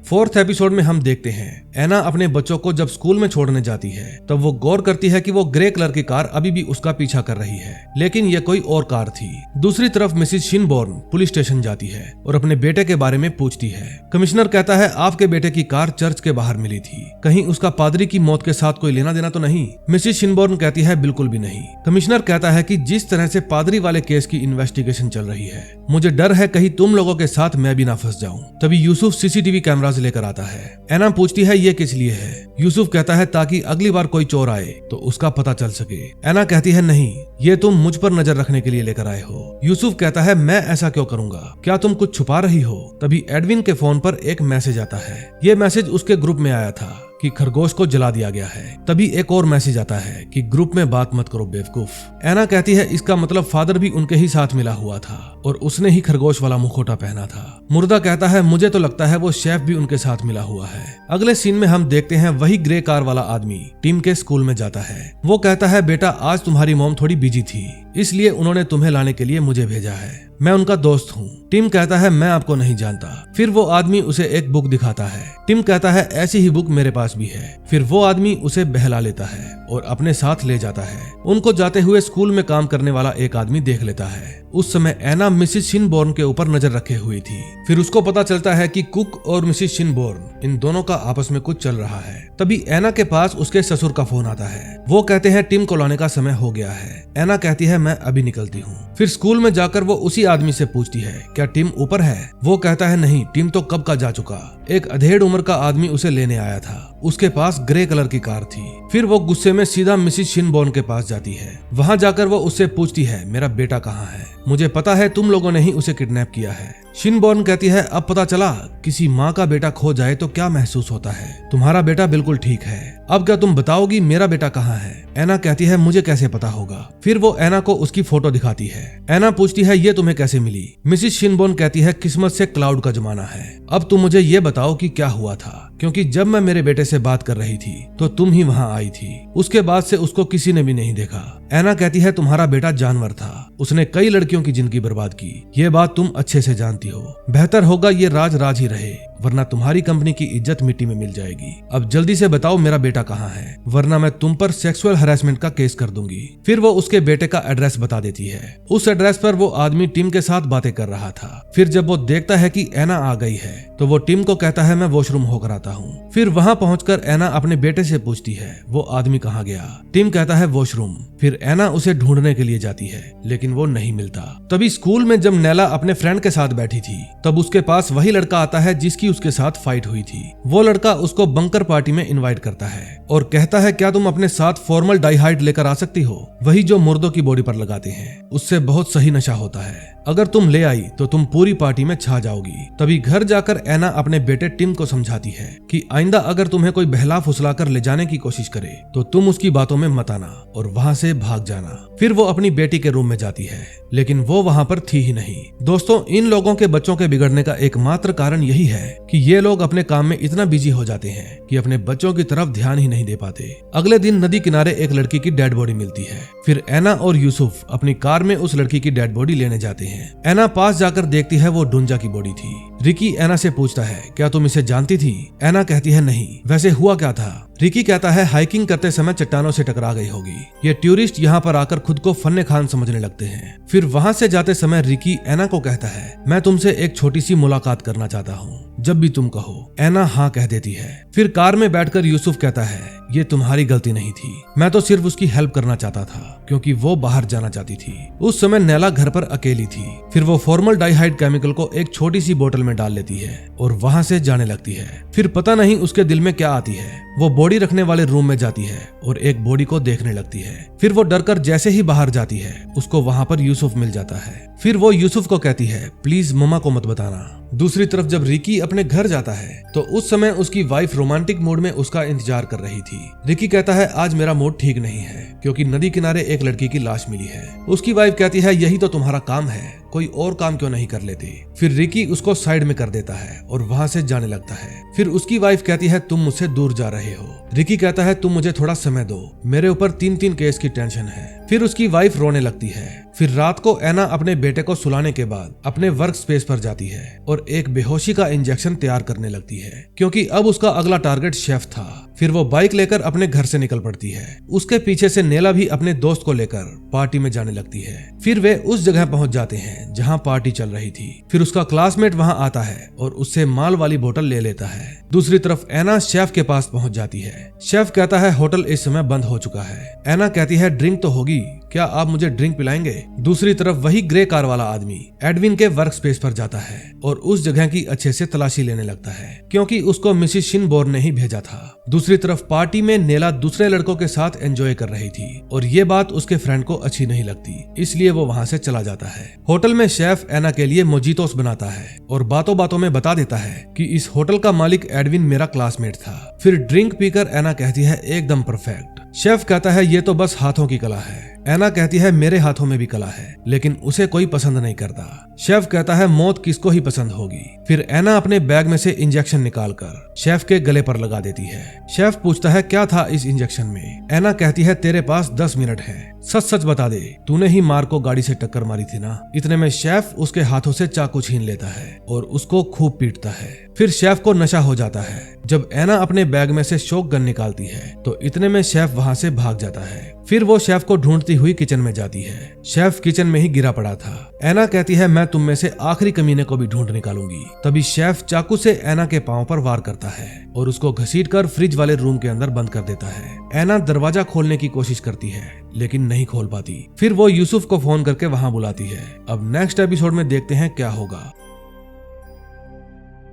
4th एपिसोड में हम देखते हैं एना अपने बच्चों को जब स्कूल में छोड़ने जाती है तब वो गौर करती है कि वो ग्रे कलर की कार अभी भी उसका पीछा कर रही है, लेकिन ये कोई और कार थी। दूसरी तरफ मिसिस शिनबोर्न पुलिस स्टेशन जाती है और अपने बेटे के बारे में पूछती है। कमिश्नर कहता है आपके बेटे की कार चर्च के बाहर मिली थी, कहीं उसका पादरी की मौत के साथ कोई लेना देना तो नहीं? मिसिस शिनबोर्न कहती है बिल्कुल भी नहीं। कमिश्नर कहता है कि जिस तरह से पादरी वाले केस की इन्वेस्टिगेशन चल रही है, मुझे डर है कहीं तुम लोगों के साथ मैं भी ना फंस जाऊं। तभी यूसुफ सीसीटीवी कैमरास लेकर आता है। एना पूछती है ये किस लिए है? यूसुफ कहता है ताकि अगली बार कोई चोर आए तो उसका पता चल सके। एना कहती है नहीं, ये तुम मुझ पर नजर रखने के लिए लेकर आए हो। यूसुफ कहता है मैं ऐसा क्यों करूंगा, क्या तुम कुछ छुपा रही हो? तभी एडविन के फोन पर एक मैसेज आता है। ये मैसेज उसके ग्रुप में आया था कि खरगोश को जला दिया गया है। तभी एक और मैसेज आता है कि ग्रुप में बात मत करो बेवकूफ। एना कहती है इसका मतलब फादर भी उनके ही साथ मिला हुआ था और उसने ही खरगोश वाला मुखौटा पहना था। मुर्दा कहता है मुझे तो लगता है वो शेफ भी उनके साथ मिला हुआ है। अगले सीन में हम देखते हैं वही ग्रे कार वाला आदमी टीम के स्कूल में जाता है। वो कहता है बेटा आज तुम्हारी मॉम थोड़ी बिजी थी, इसलिए उन्होंने तुम्हें लाने के लिए मुझे भेजा है, मैं उनका दोस्त हूँ। टिम कहता है मैं आपको नहीं जानता। फिर वो आदमी उसे एक बुक दिखाता है। टिम कहता है ऐसी ही बुक मेरे पास भी है। फिर वो आदमी उसे बहला लेता है और अपने साथ ले जाता है। उनको जाते हुए स्कूल में काम करने वाला एक आदमी देख लेता है। उस समय एना मिसिस शिनबोर्न के ऊपर नजर रखे हुई थी। फिर उसको पता चलता है कि कुक और मिसिस शिनबोर्न इन दोनों का आपस में कुछ चल रहा है। तभी एना के पास उसके ससुर का फोन आता है। वो कहते हैं टिम को लाने का समय हो गया है। एना कहती है मैं अभी निकलती हूँ। फिर स्कूल में जाकर वो उसी आदमी से पूछती है क्या टिम ऊपर है? वो कहता है नहीं, टिम तो कब का जा चुका। एक अधेड़ उम्र का आदमी उसे लेने आया था, उसके पास ग्रे कलर की कार थी। फिर वो गुस्से में सीधा मिसिस शिनबोर्न के पास जाती है। वहाँ जाकर वो उससे पूछती है मेरा बेटा कहाँ है? मुझे पता है तुम लोगों ने ही उसे किडनैप किया है। शिनबोर्न कहती है अब पता चला किसी माँ का बेटा खो जाए तो क्या महसूस होता है। तुम्हारा बेटा बिल्कुल ठीक है, अब क्या तुम बताओगी मेरा बेटा कहाँ है? एना कहती है मुझे कैसे पता होगा। फिर वो एना को उसकी फोटो दिखाती है। एना पूछती है ये तुम्हें कैसे मिली? मिसिस शिनबोर्न कहती है किस्मत से क्लाउड का जमाना है। अब तुम मुझे ये बताओ कि क्या हुआ था, क्योंकि जब मैं मेरे बेटे से बात कर रही थी तो तुम ही वहाँ आई थी। उसके बाद से उसको किसी ने भी नहीं देखा। एना कहती है तुम्हारा बेटा जानवर था, उसने कई लड़कियों की जिंदगी बर्बाद की। ये बात तुम अच्छे से जानती हो। बेहतर होगा ये राज राज ही रहे, वरना तुम्हारी कंपनी की इज्जत मिट्टी में मिल जाएगी। अब जल्दी से बताओ मेरा बेटा कहाँ है, वरना मैं तुम पर सेक्सुअल हैरेसमेंट का केस कर दूंगी। फिर वो उसके बेटे का एड्रेस बता देती है। उस एड्रेस पर वो आदमी टिम के साथ बातें कर रहा था। फिर जब वो देखता है कि एना आ गई है तो वो टिम को कहता है मैं वॉशरूम होकर आता हूँ। फिर वहाँ पहुंचकर एना अपने बेटे से पूछती है वो आदमी कहाँ गया? टिम कहता है वॉशरूम। फिर एना उसे ढूंढने के लिए जाती है, लेकिन वो नहीं मिलता। तभी स्कूल में जब नेला अपने फ्रेंड के साथ बैठी थी तब उसके पास वही लड़का आता है जिसकी उसके साथ फाइट हुई थी। वो लड़का उसको बंकर पार्टी में इनवाइट करता है और कहता है क्या तुम अपने साथ फॉर्मल डाइहाइड लेकर आ सकती हो, वही जो मुर्दों की बॉडी पर लगाते हैं, उससे बहुत सही नशा होता है। अगर तुम ले आई तो तुम पूरी पार्टी में छा जाओगी। तभी घर जाकर एना अपने बेटे टिम को समझाती है कि आइंदा अगर तुम्हें कोई बहला फुसला कर ले जाने की कोशिश करे तो तुम उसकी बातों में मत आना और वहाँ से भाग जाना। फिर वो अपनी बेटी के रूम में जाती है, लेकिन वो वहाँ पर थी ही नहीं। दोस्तों, इन लोगों के बच्चों के बिगड़ने का एकमात्र कारण यही है कि ये लोग अपने काम में इतना बिजी हो जाते हैं कि अपने बच्चों की तरफ ध्यान ही नहीं दे पाते। अगले दिन नदी किनारे एक लड़की की डेड बॉडी मिलती है। फिर एना और यूसुफ अपनी कार में उस लड़की की डेड बॉडी लेने जाते हैं। एना पास जाकर देखती है वो डुंजा की बॉडी थी। रिकी एना से पूछता है, क्या तुम इसे जानती थी? एना कहती है, नहीं। वैसे हुआ क्या था? रिकी कहता है, हाइकिंग करते समय चट्टानों से टकरा गई होगी। ये टूरिस्ट यहाँ पर आकर खुद को फन्ने खान समझने लगते हैं। फिर वहाँ से जाते समय रिकी एना को कहता है, मैं तुमसे एक छोटी सी मुलाकात करना चाहता हूँ, जब भी तुम कहो। एना हाँ कह देती है। फिर कार में बैठकर यूसुफ कहता है, ये तुम्हारी गलती नहीं थी, मैं तो सिर्फ उसकी हेल्प करना चाहता था क्योंकि वो बाहर जाना चाहती थी। उस समय नैला घर पर अकेली थी। फिर वो फॉर्मल डाइहाइड केमिकल को एक छोटी सी बोतल में डाल लेती है और वहाँ से जाने लगती है। फिर पता नहीं उसके दिल में क्या आती है, वो बॉडी रखने वाले रूम में जाती है और एक बॉडी को देखने लगती है। फिर वो डरकर जैसे ही बाहर जाती है, उसको वहाँ पर यूसुफ मिल जाता है। फिर वो यूसुफ को कहती है, प्लीज मम्मा को मत बताना। दूसरी तरफ जब रिकी अपने घर जाता है तो उस समय उसकी वाइफ रोमांटिक मूड में उसका इंतजार कर रही थी। रिकी कहता है, आज मेरा मूड ठीक नहीं है क्योंकि नदी किनारे एक लड़की की लाश मिली है। उसकी वाइफ कहती है, यही तो तुम्हारा काम है, कोई और काम क्यों नहीं कर लेते? फिर रिकी उसको साइड में कर देता है और वहाँ से जाने लगता है। फिर उसकी वाइफ कहती है, तुम मुझसे दूर जा रहे हो। रिकी कहता है, तुम मुझे थोड़ा समय दो, मेरे ऊपर 3 केस की टेंशन है। फिर उसकी वाइफ रोने लगती है। फिर रात को एना अपने बेटे को सुलाने के बाद अपने वर्क स्पेस पर जाती है और एक बेहोशी का इंजेक्शन तैयार करने लगती है क्योंकि अब उसका अगला टारगेट शेफ था। फिर वो बाइक लेकर अपने घर से निकल पड़ती है। उसके पीछे से नेला भी अपने दोस्त को लेकर पार्टी में जाने लगती है। फिर वे उस जगह पहुंच जाते हैं जहां पार्टी चल रही थी। फिर उसका क्लासमेट वहां आता है और उससे माल वाली बोतल ले लेता है। दूसरी तरफ एना शेफ के पास पहुंच जाती है। शेफ कहता है, होटल इस समय बंद हो चुका है। एना कहती है, ड्रिंक तो होगी, क्या आप मुझे ड्रिंक पिलाएंगे? दूसरी तरफ वही ग्रे कार वाला आदमी एडविन के वर्क स्पेस पर जाता है और उस जगह की अच्छे से तलाशी लेने लगता है क्योंकि उसको मिसिस शिनबोर्न ने ही भेजा था। दूसरी तरफ पार्टी में नेला दूसरे लड़कों के साथ एंजॉय कर रही थी और ये बात उसके फ्रेंड को अच्छी नहीं लगती, इसलिए वो वहाँ से चला जाता है। होटल में शेफ एना के लिए मोजितोस बनाता है और बातों बातों में बता देता है कि इस होटल का मालिक एडविन मेरा क्लासमेट था। फिर ड्रिंक पीकर एना कहती है, एकदम परफेक्ट। शेफ कहता है, ये तो बस हाथों की कला है। एना कहती है, मेरे हाथों में भी कला है, लेकिन उसे कोई पसंद नहीं करता। शेफ कहता है, मौत किसको ही पसंद होगी। फिर एना अपने बैग में से इंजेक्शन निकालकर शेफ के गले पर लगा देती है। शेफ पूछता है, क्या था इस इंजेक्शन में? एना कहती है, तेरे पास 10 मिनट है, सच सच बता दे, तूने ही मार को गाड़ी से टक्कर मारी थी ना? इतने में शेफ उसके हाथों से चाकू छीन लेता है और उसको खूब पीटता है। फिर शेफ को नशा हो जाता है। जब एना अपने बैग में से शॉक गन निकालती है तो इतने में शेफ वहाँ से भाग जाता है। फिर वो शेफ को ढूंढती हुई किचन में जाती है। शेफ किचन में ही गिरा पड़ा था। एना कहती है, मैं तुम में से आखिरी कमीने को भी ढूंढ निकालूंगी। तभी शेफ चाकू से एना के पांव पर वार करता है और उसको घसीटकर फ्रिज वाले रूम के अंदर बंद कर देता है। एना दरवाजा खोलने की कोशिश करती है लेकिन नहीं खोल पाती। फिर वो यूसुफ को फोन करके वहां बुलाती है। अब नेक्स्ट एपिसोड में देखते हैं क्या होगा।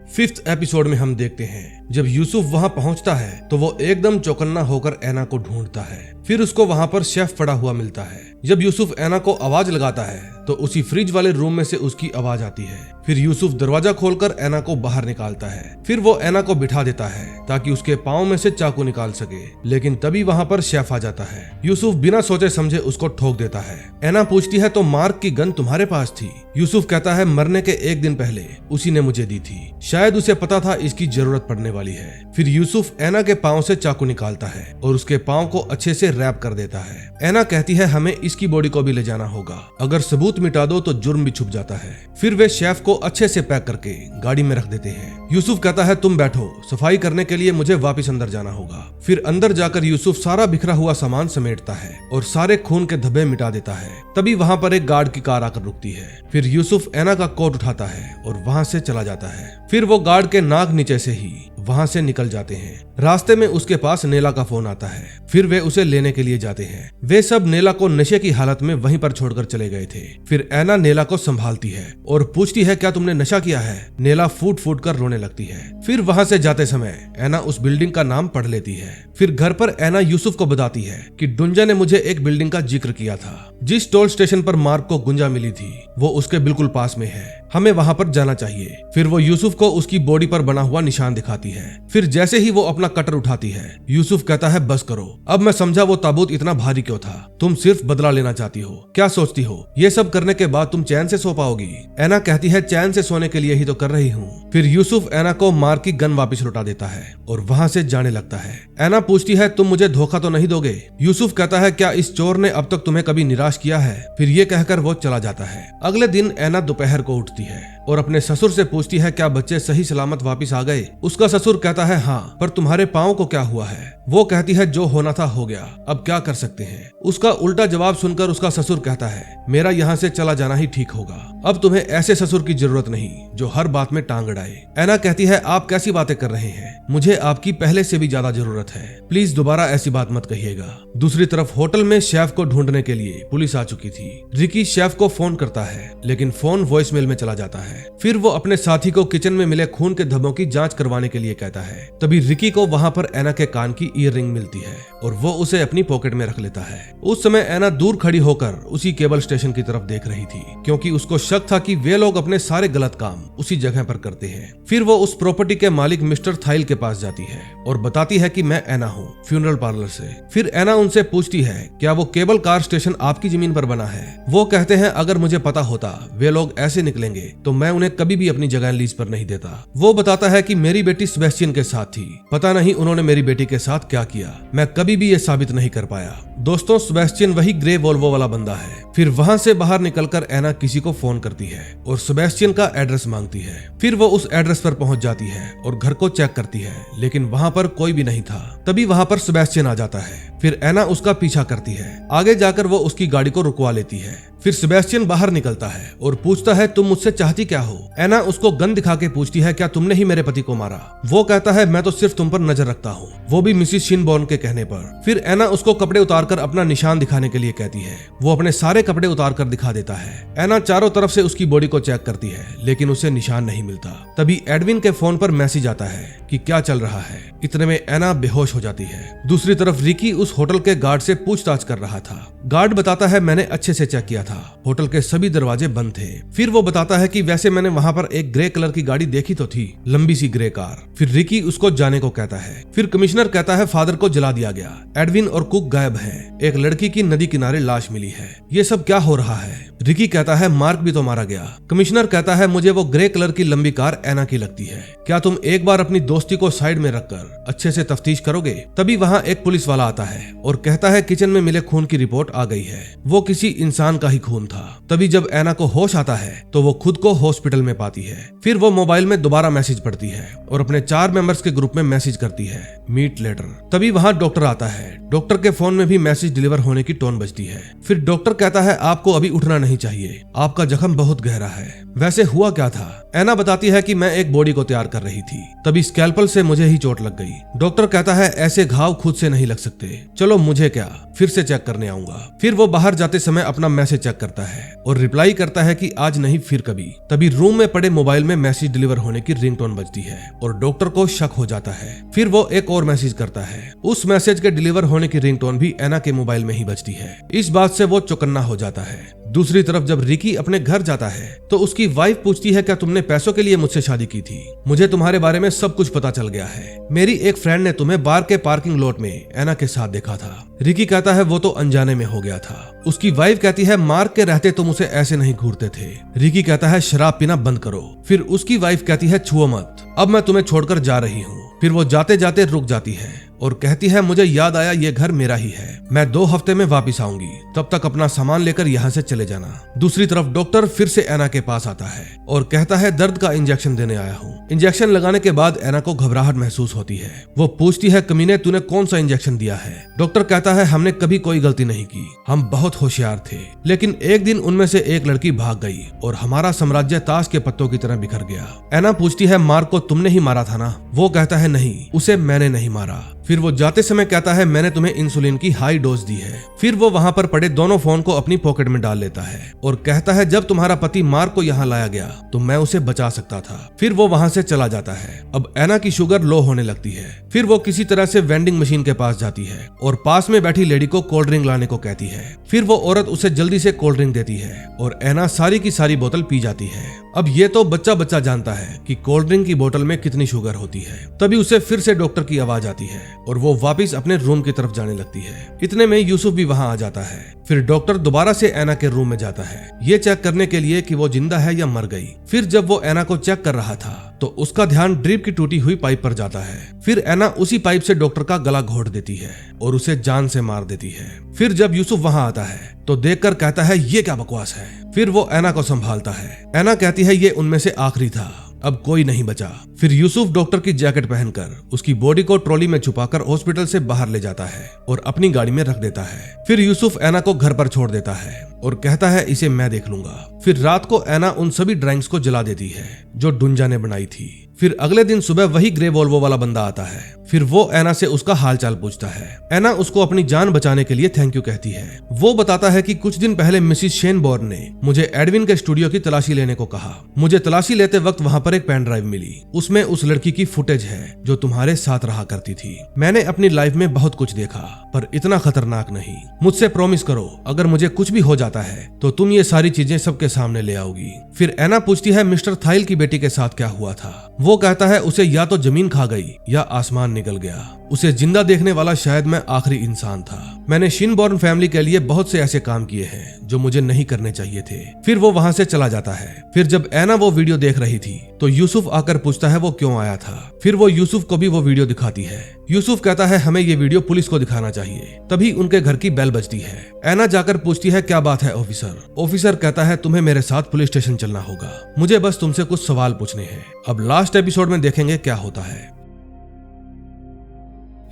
5th एपिसोड में हम देखते हैं जब यूसुफ वहां पहुंचता है तो वो एकदम चौकन्ना होकर एना को ढूंढता है। फिर उसको वहां पर शेफ पड़ा हुआ मिलता है। जब यूसुफ एना को आवाज लगाता है तो उसी फ्रिज वाले रूम में से उसकी आवाज आती है। फिर यूसुफ दरवाजा खोलकर एना को बाहर निकालता है। फिर वो एना को बिठा देता है ताकि उसके पाँव में से चाकू निकाल सके, लेकिन तभी वहाँ पर शेफ आ जाता है। यूसुफ बिना सोचे समझे उसको ठोक देता है। एना पूछती है, तो मार्क की गन तुम्हारे पास थी? यूसुफ कहता है, मरने के 1 दिन पहले उसी ने मुझे दी थी, शायद उसे पता था इसकी जरूरत पड़ने वाली है। फिर यूसुफ एना के पाँव से चाकू निकालता है और उसके पाँव को अच्छे से रैप कर देता है। एना कहती है, हमें इसकी बॉडी को भी ले जाना होगा, अगर सबूत मिटा दो तो जुर्म भी छुप जाता है। फिर वे शेफ को अच्छे से पैक करके गाड़ी में रख देते हैं। यूसुफ कहता है, तुम बैठो, सफाई करने के लिए मुझे वापस अंदर जाना होगा। फिर अंदर जाकर यूसुफ सारा बिखरा हुआ सामान समेटता है और सारे खून के धब्बे मिटा देता है। तभी वहाँ पर एक गार्ड की कार आकर रुकती है। फिर यूसुफ एना का कोट उठाता है और वहाँ से चला जाता है। फिर वो गार्ड के नाक नीचे से ही वहाँ से निकल जाते हैं। रास्ते में उसके पास नेला का फोन आता है। फिर वे उसे लेने के लिए जाते हैं। वे सब नेला को नशे की हालत में वहीं पर छोड़कर चले गए थे। फिर एना नेला को संभालती है और पूछती है क्या तुमने नशा किया है। नेला फूट फूट कर रोने लगती है। फिर वहाँ से जाते समय एना उस बिल्डिंग का नाम पढ़ लेती है। फिर घर पर एना यूसुफ को बताती है कि डुंजा ने मुझे एक बिल्डिंग का जिक्र किया था। जिस टोल स्टेशन पर मार्क को गुंजा मिली थी वो उसके बिल्कुल पास में है, हमें वहां पर जाना चाहिए। फिर वो यूसुफ को उसकी बॉडी पर बना हुआ निशान दिखाती है। फिर जैसे ही वो अपना कटर उठाती है यूसुफ कहता है बस करो, अब मैं समझा वो ताबूत इतना भारी क्यों था। तुम सिर्फ बदला लेना चाहती हो, क्या सोचती हो ये सब करने के बाद तुम चैन से सो पाओगी। एना कहती है चैन से सोने के लिए ही तो कर रही हूँ। फिर यूसुफ एना को मार्क की गन वापस लौटा देता है और वहाँ से जाने लगता है। एना पूछती है तुम मुझे धोखा तो नहीं दोगे। यूसुफ कहता है क्या इस चोर ने अब तक तुम्हें कभी निराश किया है। फिर ये कहकर वो चला जाता है। अगले दिन एना दोपहर को उठती है और अपने ससुर से पूछती है क्या बच्चे सही सलामत वापस आ गए। उसका ससुर कहता है हाँ, पर तुम्हारे पाँव को क्या हुआ है। वो कहती है जो होना था हो गया, अब क्या कर सकते हैं। उसका उल्टा जवाब सुनकर उसका ससुर कहता है मेरा यहाँ से चला जाना ही ठीक होगा, अब तुम्हें ऐसे ससुर की जरूरत नहीं जो हर बात में टांग अड़ाए। एना कहती है आप कैसी बातें कर रहे हैं, मुझे आपकी पहले से भी ज्यादा जरूरत है, प्लीज दोबारा ऐसी बात मत कहिएगा। दूसरी तरफ होटल में शेफ को ढूंढने के लिए पुलिस आ चुकी थी। रिकी शेफ को फोन करता है लेकिन फोन वॉइसमेल में चला जाता है। फिर वो अपने साथी को किचन में मिले खून के धब्बों की जांच करवाने के लिए कहता है। तभी रिकी को वहाँ पर एना के कान की ईयररिंग मिलती है और वो उसे अपनी पॉकेट में रख लेता है। उस समय एना दूर खड़ी होकर उसी केबल स्टेशन की तरफ देख रही थी क्योंकि उसको शक था कि वे लोग अपने सारे गलत काम उसी जगह पर करते हैं। फिर वो उस प्रॉपर्टी के मालिक मिस्टर थाइल के पास जाती है और बताती है कि मैं एना हूँ, फ्यूनरल पार्लर से। फिर एना उनसे पूछती है क्या वो केबल कार स्टेशन आपकी जमीन पर बना है। वो कहते हैं अगर मुझे पता होता वे लोग ऐसे निकलेंगे तो मैं उन्हें कभी भी अपनी जगह लीज पर नहीं देता। वो बताता है कि मेरी बेटी सेबेस्टियन के साथ थी, पता नहीं उन्होंने मेरी बेटी के साथ क्या किया, मैं कभी भी ये साबित नहीं कर पाया। दोस्तों सेबेस्टियन वही ग्रे वोल्वो वाला बंदा है। फिर वहाँ से बाहर निकलकर एना किसी को फोन करती है और सेबेस्टियन का एड्रेस मांगती है। फिर वो उस एड्रेस पर पहुंच जाती है और घर को चेक करती है लेकिन वहाँ पर कोई भी नहीं था। तभी वहाँ पर सेबेस्टियन आ जाता है। फिर एना उसका पीछा करती है। आगे जाकर वो उसकी गाड़ी को रुकवा लेती है। फिर सेबेस्टियन बाहर निकलता है और पूछता है तुम मुझसे चाहती क्या हो। एना उसको गन दिखा के पूछती है क्या तुमने ही मेरे पति को मारा। वो कहता है मैं तो सिर्फ तुम पर नजर रखता हूँ, वो भी मिसिस शिनबॉर्न के कहने पर। फिर एना उसको कपड़े उतारकर अपना निशान दिखाने के लिए कहती है। वो अपने सारे कपड़े उतार कर दिखा देता है। एना चारों तरफ से उसकी बॉडी को चेक करती है लेकिन उसे निशान नहीं मिलता। तभी एडविन के फोन पर मैसेज आता है कि क्या चल रहा है। इतने में एना बेहोश हो जाती है। दूसरी तरफ रिकी उस होटल के गार्ड से पूछताछ कर रहा था। गार्ड बताता है मैंने अच्छे से चेक किया था, होटल के सभी दरवाजे बंद थे। फिर वो बताता है कि वैसे मैंने वहाँ पर एक ग्रे कलर की गाड़ी देखी तो थी, लंबी सी ग्रे कार। फिर रिकी उसको जाने को कहता है। फिर कमिश्नर कहता है फादर को जला दिया गया, एडविन और कुक गायब हैं, एक लड़की की नदी किनारे लाश मिली है, ये सब क्या हो रहा है। रिकी कहता है मार्क भी तो मारा गया। कमिश्नर कहता है मुझे वो ग्रे कलर की लंबी कार एना की लगती है, क्या तुम एक बार अपनी दोस्ती को साइड में रखकर अच्छे से तफ्तीश करोगे। तभी वहाँ एक पुलिस वाला आता है और कहता है किचन में मिले खून की रिपोर्ट आ गई है, वो किसी इंसान का ही खून था। तभी जब एना को होश आता है तो वो खुद को हॉस्पिटल में पाती है। फिर वो मोबाइल में दोबारा मैसेज पढ़ती है और अपने 4 मेंबर्स के ग्रुप में मैसेज करती है मीट लेटर। तभी वहाँ डॉक्टर आता है। डॉक्टर के फोन में भी मैसेज डिलीवर होने की टोन बजती है। फिर डॉक्टर कहता है आपको अभी उठना नहीं चाहिए, आपका जख्म बहुत गहरा है। वैसे हुआ क्या था। एना बताती है कि मैं एक बॉडी को तैयार कर रही थी, तभी स्कैल्पल से मुझे ही चोट लग गई। डॉक्टर कहता है ऐसे घाव खुद से नहीं लग सकते, चलो मुझे क्या, फिर से चेक करने आऊंगा। फिर वो बाहर जाते समय अपना मैसेज चेक करता है और रिप्लाई करता है कि आज नहीं फिर कभी। तभी रूम में पड़े मोबाइल में मैसेज डिलीवर होने की रिंगटोन बजती है और डॉक्टर को शक हो जाता है। फिर वो एक और मैसेज करता है। उस मैसेज के डिलीवर होने की रिंगटोन भी एना के मोबाइल में ही बजती है। इस बात से वो चौकन्ना हो जाता है। दूसरी तरफ जब रिकी अपने घर जाता है तो उसकी वाइफ पूछती है क्या तुमने पैसों के लिए मुझसे शादी की थी, मुझे तुम्हारे बारे में सब कुछ पता चल गया है, मेरी एक फ्रेंड ने तुम्हें बार के पार्किंग लॉट में एना के साथ देखा था। रिकी कहता है वो तो अनजाने में हो गया था। उसकी वाइफ कहती है मार्क के रहते तुम उसे ऐसे नहीं घूरते थे। रिकी कहता है शराब पीना बंद करो। फिर उसकी वाइफ कहती है छुओ मत, अब मैं तुम्हें छोड़कर जा रही हूँ। फिर वो जाते जाते रुक जाती है और कहती है मुझे याद आया ये घर मेरा ही है, मैं 2 हफ्ते में वापस आऊंगी, तब तक अपना सामान लेकर यहाँ से चले जाना। दूसरी तरफ डॉक्टर फिर से एना के पास आता है और कहता है दर्द का इंजेक्शन देने आया हूँ। इंजेक्शन लगाने के बाद एना को घबराहट महसूस होती है। वो पूछती है कमीने तूने कौन सा इंजेक्शन दिया है? डॉक्टर कहता है हमने कभी कोई गलती नहीं की, हम बहुत होशियार थे, लेकिन एक दिन उनमें से एक लड़की भाग गई और हमारा साम्राज्य ताश के पत्तों की तरह बिखर गया। एना पूछती है मार्क को तुमने ही मारा था ना? वो कहता है नहीं, उसे मैंने नहीं मारा। फिर वो जाते समय कहता है मैंने तुम्हें इंसुलिन की हाई डोज दी है। फिर वो वहाँ पर पड़े दोनों फोन को अपनी पॉकेट में डाल लेता है और कहता है जब तुम्हारा पति मार्क को यहाँ लाया गया तो मैं उसे बचा सकता था। फिर वो वहाँ से चला जाता है। अब एना की शुगर लो होने लगती है। फिर वो किसी तरह से वेंडिंग मशीन के पास जाती है और पास में बैठी लेडी को कोल्ड ड्रिंक लाने को कहती है। फिर वो औरत उसे जल्दी से कोल्ड ड्रिंक देती है और एना सारी की सारी बोतल पी जाती है। अब ये तो बच्चा बच्चा जानता है कि कोल्ड ड्रिंक की बोतल में कितनी शुगर होती है। तभी उसे फिर से डॉक्टर की आवाज आती है और वो वापस अपने रूम की तरफ जाने लगती है। इतने में यूसुफ भी वहां आ जाता है। फिर डॉक्टर दोबारा से एना के रूम में जाता है, ये चेक करने के लिए कि वो जिंदा है या मर गई। फिर जब वो एना को चेक कर रहा था तो उसका ध्यान ड्रिप की टूटी हुई पाइप पर जाता है। फिर एना उसी पाइप से डॉक्टर का गला घोट देती है और उसे जान से मार देती है। फिर जब यूसुफ वहां आता है तो देखकर कहता है ये क्या बकवास है। फिर वो एना को संभालता है। एना कहती है ये उनमें से आखिरी था, अब कोई नहीं बचा। फिर यूसुफ डॉक्टर की जैकेट पहनकर उसकी बॉडी को ट्रॉली में छुपाकर हॉस्पिटल से बाहर ले जाता है और अपनी गाड़ी में रख देता है। फिर यूसुफ एना को घर पर छोड़ देता है और कहता है इसे मैं देख लूंगा। फिर रात को एना उन सभी ड्राइंग्स को जला देती है जो डुंजा ने बनाई थी। फिर अगले दिन सुबह वही ग्रे वोल्वो वाला बंदा आता है। फिर वो एना से उसका हालचाल पूछता है। एना उसको अपनी जान बचाने के लिए थैंक यू कहती है। वो बताता है कि कुछ दिन पहले मिसिस शेनबोर्न ने मुझे एडविन के स्टूडियो की तलाशी लेने को कहा। मुझे तलाशी लेते वक्त वहाँ पर एक पेन ड्राइव मिली, उसमें उस लड़की की फुटेज है जो तुम्हारे साथ रहा करती थी। मैंने अपनी लाइफ में बहुत कुछ देखा पर इतना खतरनाक नहीं। मुझसे प्रॉमिस करो अगर मुझे कुछ भी हो जाता है तो तुम ये सारी चीजें सबके सामने ले आओगी। फिर एना पूछती है मिस्टर थाइल की बेटी के साथ क्या हुआ था? वो कहता है उसे या तो जमीन खा गई या आसमान निकल गया। उसे जिंदा देखने वाला शायद मैं आखिरी इंसान था। मैंने शिनबॉर्न फैमिली के लिए बहुत से ऐसे काम किए हैं जो मुझे नहीं करने चाहिए थे। फिर वो वहां से चला जाता है। फिर जब एना वो वीडियो देख रही थी तो यूसुफ आकर पूछता है वो क्यों आया था। फिर वो यूसुफ को भी वो वीडियो दिखाती है। यूसुफ कहता है हमें ये वीडियो पुलिस को दिखाना चाहिए। तभी उनके घर की बेल बजती है। एना जाकर पूछती है क्या बात है ऑफिसर? ऑफिसर कहता है तुम्हें मेरे साथ पुलिस स्टेशन चलना होगा, मुझे बस तुमसे कुछ सवाल पूछने हैं। अब लास्ट एपिसोड में देखेंगे क्या होता है।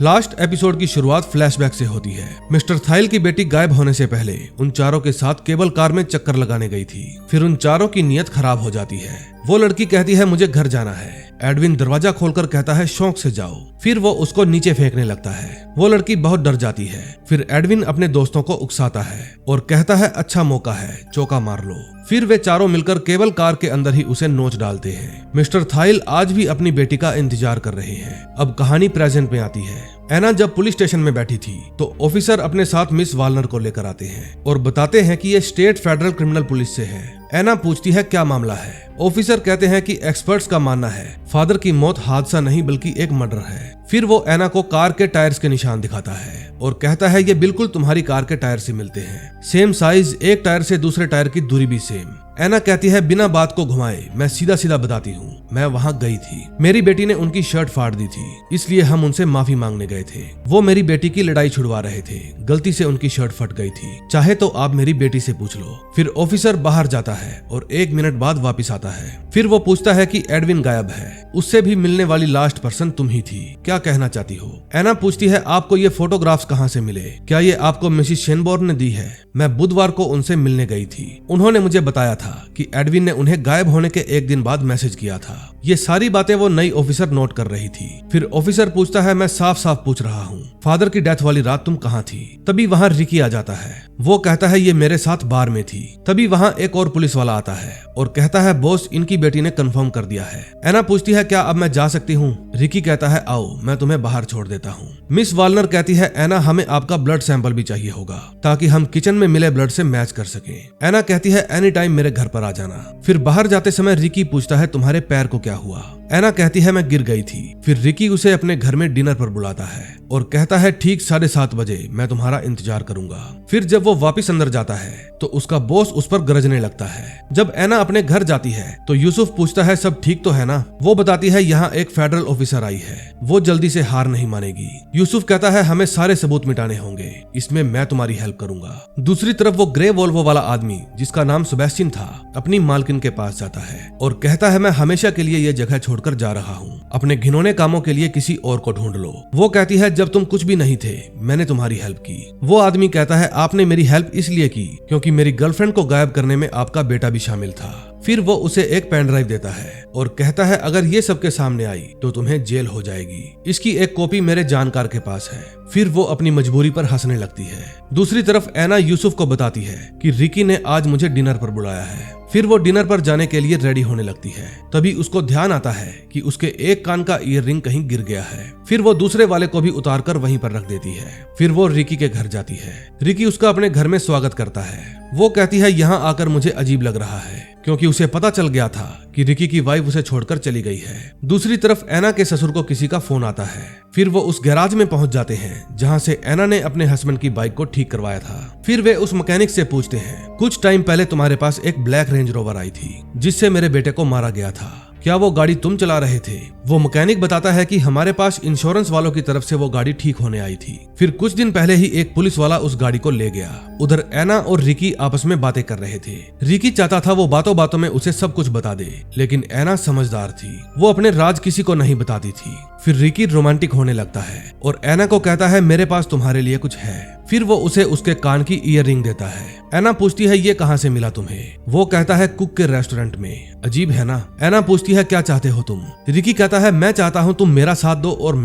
लास्ट एपिसोड की शुरुआत फ्लैशबैक से होती है। मिस्टर थाइल की बेटी गायब होने से पहले उन चारों के साथ केबल कार में चक्कर लगाने गई थी। फिर उन चारों की नीयत खराब हो जाती है। वो लड़की कहती है मुझे घर जाना है। एडविन दरवाजा खोलकर कहता है शौक से जाओ। फिर वो उसको नीचे फेंकने लगता है। वो लड़की बहुत डर जाती है। फिर एडविन अपने दोस्तों को उकसाता है और कहता है अच्छा मौका है, चौका मार लो। फिर वे चारों मिलकर केबल कार के अंदर ही उसे नोच डालते हैं। मिस्टर थाइल आज भी अपनी बेटी का इंतजार कर रहे हैं। अब कहानी प्रेजेंट में आती है। एना जब पुलिस स्टेशन में बैठी थी तो ऑफिसर अपने साथ मिस वालनर को लेकर आते हैं और बताते हैं कि ये स्टेट फेडरल क्रिमिनल पुलिस से है। एना पूछती है क्या मामला है। ऑफिसर कहते हैं कि एक्सपर्ट्स का मानना है फादर की मौत हादसा नहीं बल्कि एक मर्डर है। फिर वो एना को कार के टायर्स के निशान दिखाता है और कहता है ये बिल्कुल तुम्हारी कार के टायर से मिलते हैं, सेम साइज, एक टायर से दूसरे टायर की दूरी भी सेम। एना कहती है बिना बात को घुमाए मैं सीधा सीधा बताती हूँ, मैं वहाँ गई थी। मेरी बेटी ने उनकी शर्ट फाड़ दी थी, इसलिए हम उनसे माफी मांगने गए थे। वो मेरी बेटी की लड़ाई छुड़वा रहे थे, गलती से उनकी शर्ट फट गई थी, चाहे तो आप मेरी बेटी से पूछ लो। फिर ऑफिसर बाहर जाता है और 1 मिनट बाद वापस आता है। फिर वो पूछता है कि एडविन गायब है, उससे भी मिलने वाली लास्ट पर्सन तुम ही थी, क्या कहना चाहती हो? एना पूछती है आपको ये फोटोग्राफ्स कहाँ से मिले? क्या ये आपको मिसिस शेनबोर्न ने दी है? मैं बुधवार को उनसे मिलने गई थी, उन्होंने मुझे बताया था कि एडविन ने उन्हें गायब होने के 1 दिन बाद मैसेज किया था। ये सारी बातें वो नई ऑफिसर नोट कर रही थी। फिर ऑफिसर पूछता है मैं साफ साफ पूछ रहा हूँ, फादर की डेथ वाली रात तुम कहाँ थी? तभी वहाँ रिकी आ जाता है। वो कहता है ये मेरे साथ बार में थी। तभी वहाँ एक और पुलिस वाला आता है और कहता है बॉस इनकी बेटी ने कंफर्म कर दिया है। एना पूछती है क्या अब मैं जा सकती हूँ? रिकी कहता है आओ मैं तुम्हें बाहर छोड़ देता हूँ। मिस वालनर कहती है एना हमें आपका ब्लड सैंपल भी चाहिए होगा ताकि हम किचन में मिले ब्लड से मैच कर सकें। एना कहती है एनी टाइम मेरे घर पर आ जाना। फिर बाहर जाते समय रिकी पूछता है तुम्हारे पैर को क्या हुआ? एना कहती है मैं गिर गई थी। फिर रिकी उसे अपने घर में डिनर पर बुलाता है और कहता है ठीक 7:30 बजे मैं तुम्हारा इंतजार करूंगा। फिर जब वो वापस अंदर जाता है तो उसका बॉस उस पर गरजने लगता है। जब एना अपने घर जाती है तो यूसुफ पूछता है सब ठीक तो है ना। वो बताती है यहाँ एक फेडरल ऑफिसर आई है, वो जल्दी से हार नहीं मानेगी। यूसुफ कहता है हमें सारे सबूत मिटाने होंगे, इसमें मैं तुम्हारी हेल्प करूंगा। दूसरी तरफ वो ग्रे वोल्वो वाला आदमी जिसका नाम सेबेस्टियन था अपनी मालकिन के पास जाता है और कहता है मैं हमेशा के लिए ये जगह छोड़कर जा रहा हूँ, अपने घिनौने कामों के लिए किसी और को ढूंढ लो। वो कहती है जब तुम कुछ भी नहीं थे मैंने तुम्हारी हेल्प की। वो आदमी कहता है आपने मेरी हेल्प इसलिए की क्योंकि मेरी गर्लफ्रेंड को गायब करने में आपका बेटा भी शामिल था। फिर वो उसे एक पेन ड्राइव देता है और कहता है अगर ये सबके सामने आई तो तुम्हें जेल हो जाएगी, इसकी एक कॉपी मेरे जानकार के पास है। फिर वो अपनी मजबूरी पर हंसने लगती है। दूसरी तरफ एना यूसुफ को बताती है कि रिकी ने आज मुझे डिनर पर बुलाया है। फिर वो डिनर पर जाने के लिए रेडी होने लगती है। तभी उसको ध्यान आता है कि उसके एक कान का ईयररिंग कहीं गिर गया है। फिर वो दूसरे वाले को भी उतार कर वहीं पर रख देती है। फिर वो रिकी के घर जाती है। रिकी उसका अपने घर में स्वागत करता है। वो कहती है यहाँ आकर मुझे अजीब लग रहा है क्योंकि उसे पता चल गया था कि रिकी की वाइफ उसे छोड़कर चली गई है। दूसरी तरफ एना के ससुर को किसी का फोन आता है। फिर वो उस गैराज में पहुंच जाते हैं जहां से एना ने अपने हस्बैंड की बाइक को ठीक करवाया था। फिर वे उस मैकेनिक से पूछते हैं कुछ टाइम पहले तुम्हारे पास एक ब्लैक रेंज रोवर आई थी जिससे मेरे बेटे को मारा गया था, क्या वो गाड़ी तुम चला रहे थे? वो मैकेनिक बताता है कि हमारे पास इंश्योरेंस वालों की तरफ से वो गाड़ी ठीक होने आई थी। फिर कुछ दिन पहले ही एक पुलिस वाला उस गाड़ी को ले गया। उधर एना और रिकी आपस में बातें कर रहे थे। रिकी चाहता था वो बातों बातों में उसे सब कुछ बता दे, लेकिन एना समझदार थी, वो अपने राज किसी को नहीं बताती थी। फिर रिकी रोमांटिक होने लगता है और एना को कहता है मेरे पास तुम्हारे लिए कुछ है। फिर वो उसे उसके कान की ईयररिंग देता है। एना पूछती है ये कहाँ से मिला तुम्हें? वो कहता है कुक के रेस्टोरेंट में। अजीब है ना। एना पूछती है क्या चाहते हो तुम? रिकी कहता है मैं चाहता हूँ तुम मेरा साथ दो और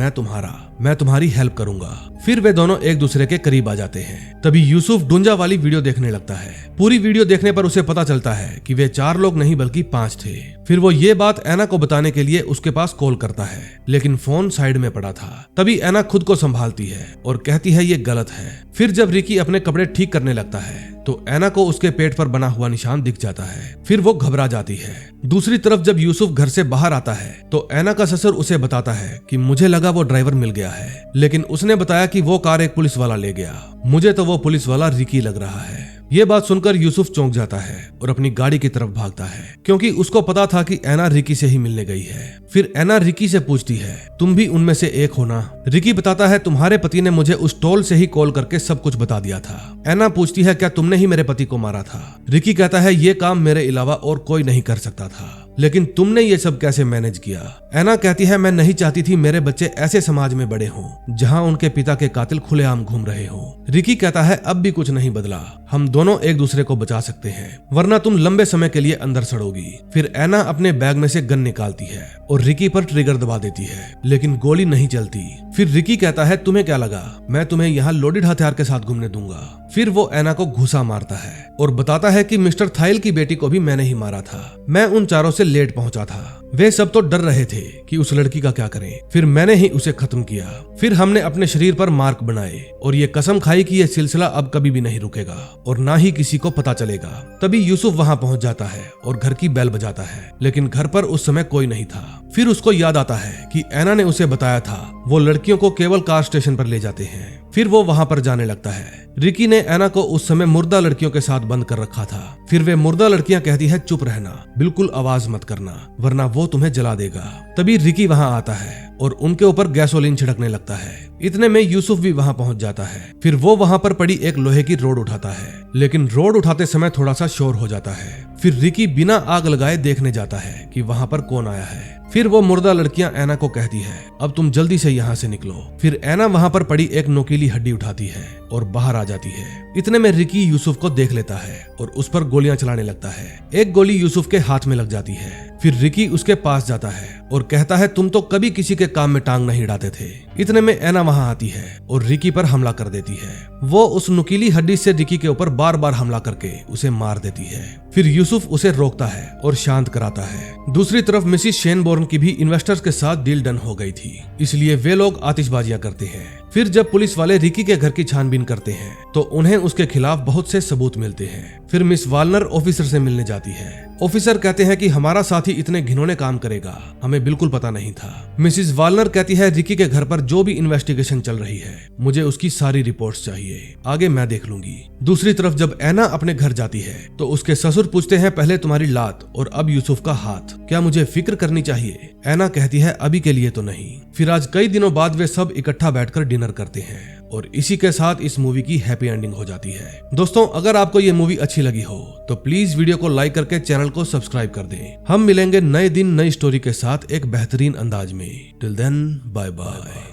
मैं तुम्हारी हेल्प करूंगा। फिर वे दोनों एक दूसरे के करीब आ जाते हैं। तभी यूसुफ डुंजा वाली वीडियो देखने लगता है। पूरी वीडियो देखने पर उसे पता चलता है कि वे 4 लोग नहीं बल्कि 5 थे। फिर वो ये बात एना को बताने के लिए उसके पास कॉल करता है, लेकिन फोन साइड में पड़ा था। तभी एना खुद को संभालती है और कहती है ये गलत है। फिर जब रिकी अपने कपड़े ठीक करने लगता है तो एना को उसके पेट पर बना हुआ निशान दिख जाता है। फिर वो घबरा जाती है। दूसरी तरफ जब यूसुफ घर से बाहर आता है तो एना का ससुर उसे बताता है कि मुझे लगा वो ड्राइवर मिल गया है, लेकिन उसने बताया कि वो कार एक पुलिस वाला ले गया। मुझे तो वो पुलिस वाला रिकी लग रहा है। ये बात सुनकर यूसुफ चौंक जाता है और अपनी गाड़ी की तरफ भागता है क्योंकि उसको पता था कि एना रिकी से ही मिलने गई है। फिर एना रिकी से पूछती है तुम भी उनमें से एक हो ना? रिकी बताता है तुम्हारे पति ने मुझे उस टोल से ही कॉल करके सब कुछ बता दिया था। एना पूछती है क्या तुमने ही मेरे पति को मारा था? रिकी कहता है ये काम मेरे अलावा और कोई नहीं कर सकता था, लेकिन तुमने ये सब कैसे मैनेज किया? एना कहती है मैं नहीं चाहती थी मेरे बच्चे ऐसे समाज में बड़े हों जहां उनके पिता के कातिल खुलेआम घूम रहे हों। रिकी कहता है अब भी कुछ नहीं बदला, हम दोनों एक दूसरे को बचा सकते हैं, वरना तुम लंबे समय के लिए अंदर सड़ोगी। फिर एना अपने बैग में से गन निकालती है और रिकी पर ट्रिगर दबा देती है, लेकिन गोली नहीं चलती। फिर रिकी कहता है तुम्हें क्या लगा मैं तुम्हें यहाँ लोडेड हथियार के साथ घूमने दूंगा? फिर वो एना को घूसा मारता है और बताता है कि मिस्टर थाइल की बेटी को भी मैंने ही मारा था, मैं उन चारों से लेट पहुंचा था। वे सब तो डर रहे थे कि उस लड़की का क्या करें, फिर मैंने ही उसे खत्म किया। फिर हमने अपने शरीर पर मार्क बनाए और ये कसम खाई कि ये सिलसिला अब कभी भी नहीं रुकेगा और ना ही किसी को पता चलेगा। तभी यूसुफ वहां पहुंच जाता है और घर की बेल बजाता है, लेकिन घर पर उस समय कोई नहीं था। फिर उसको याद आता है कि एना ने उसे बताया था वो लड़कियों को केवल कार स्टेशन पर ले जाते हैं। फिर वो वहां पर जाने लगता है। रिकी ने एना को उस समय मुर्दा लड़कियों के साथ बंद कर रखा था। फिर वे मुर्दा लड़कियां कहती है चुप रहना, बिल्कुल आवाज मत करना वरना वो तुम्हें जला देगा। तभी रिकी वहां आता है और उनके ऊपर गैसोलीन छिड़कने लगता है। इतने में यूसुफ भी वहां पहुंच जाता है। फिर वो वहां पर पड़ी एक लोहे की रोड उठाता है, लेकिन रोड उठाते समय थोड़ा सा शोर हो जाता है। फिर रिकी बिना आग लगाए देखने जाता है कि वहां पर कौन आया है। फिर वो मुर्दा लड़कियां एना को कहती है अब तुम जल्दी से यहाँ से निकलो। फिर एना वहां पर पड़ी एक नोकीली हड्डी उठाती है और बाहर आ जाती है। इतने में रिकी यूसुफ को देख लेता है और उस पर गोलियां चलाने लगता है। एक गोली यूसुफ के हाथ में लग जाती है। फिर रिकी उसके पास जाता है और कहता है तुम तो कभी किसी के काम में टांग नहीं अड़ाते थे। इतने में एना वहां आती है और रिकी पर हमला कर देती है। वो उस नुकीली हड्डी से रिकी के ऊपर बार बार हमला करके उसे मार देती है। फिर यूसुफ उसे रोकता है और शांत कराता है। दूसरी तरफ मिसिस शेनबोर्न की भी इन्वेस्टर्स के साथ डील डन हो गई थी, इसलिए वे लोग आतिशबाजियां करते हैं। फिर जब पुलिस वाले रिकी के घर की छानबीन करते हैं तो उन्हें उसके खिलाफ बहुत से सबूत मिलते हैं। फिर मिस वालनर ऑफिसर से मिलने जाती है। ऑफिसर कहते हैं कि हमारा साथी साथ ही इतने घिनौने काम करेगा हमें बिल्कुल पता नहीं था। मिसिस वालनर कहती है रिकी के घर पर जो भी इन्वेस्टिगेशन चल रही है मुझे उसकी सारी रिपोर्ट्स चाहिए, आगे मैं देख लूंगी। दूसरी तरफ जब ऐना अपने घर जाती है तो उसके ससुर पूछते हैं पहले तुम्हारी लात और अब यूसुफ का हाथ, क्या मुझे फिक्र करनी चाहिए? ऐना कहती है अभी के लिए तो नहीं। फिर आज कई दिनों बाद वे सब इकट्ठा बैठकर डिनर करते हैं और इसी के साथ इस मूवी की हैप्पी एंडिंग हो जाती है। दोस्तों अगर आपको ये मूवी अच्छी लगी हो तो प्लीज वीडियो को लाइक करके चैनल को सब्सक्राइब कर दें। हम मिलेंगे नए दिन नई स्टोरी के साथ एक बेहतरीन अंदाज में। Till then bye bye.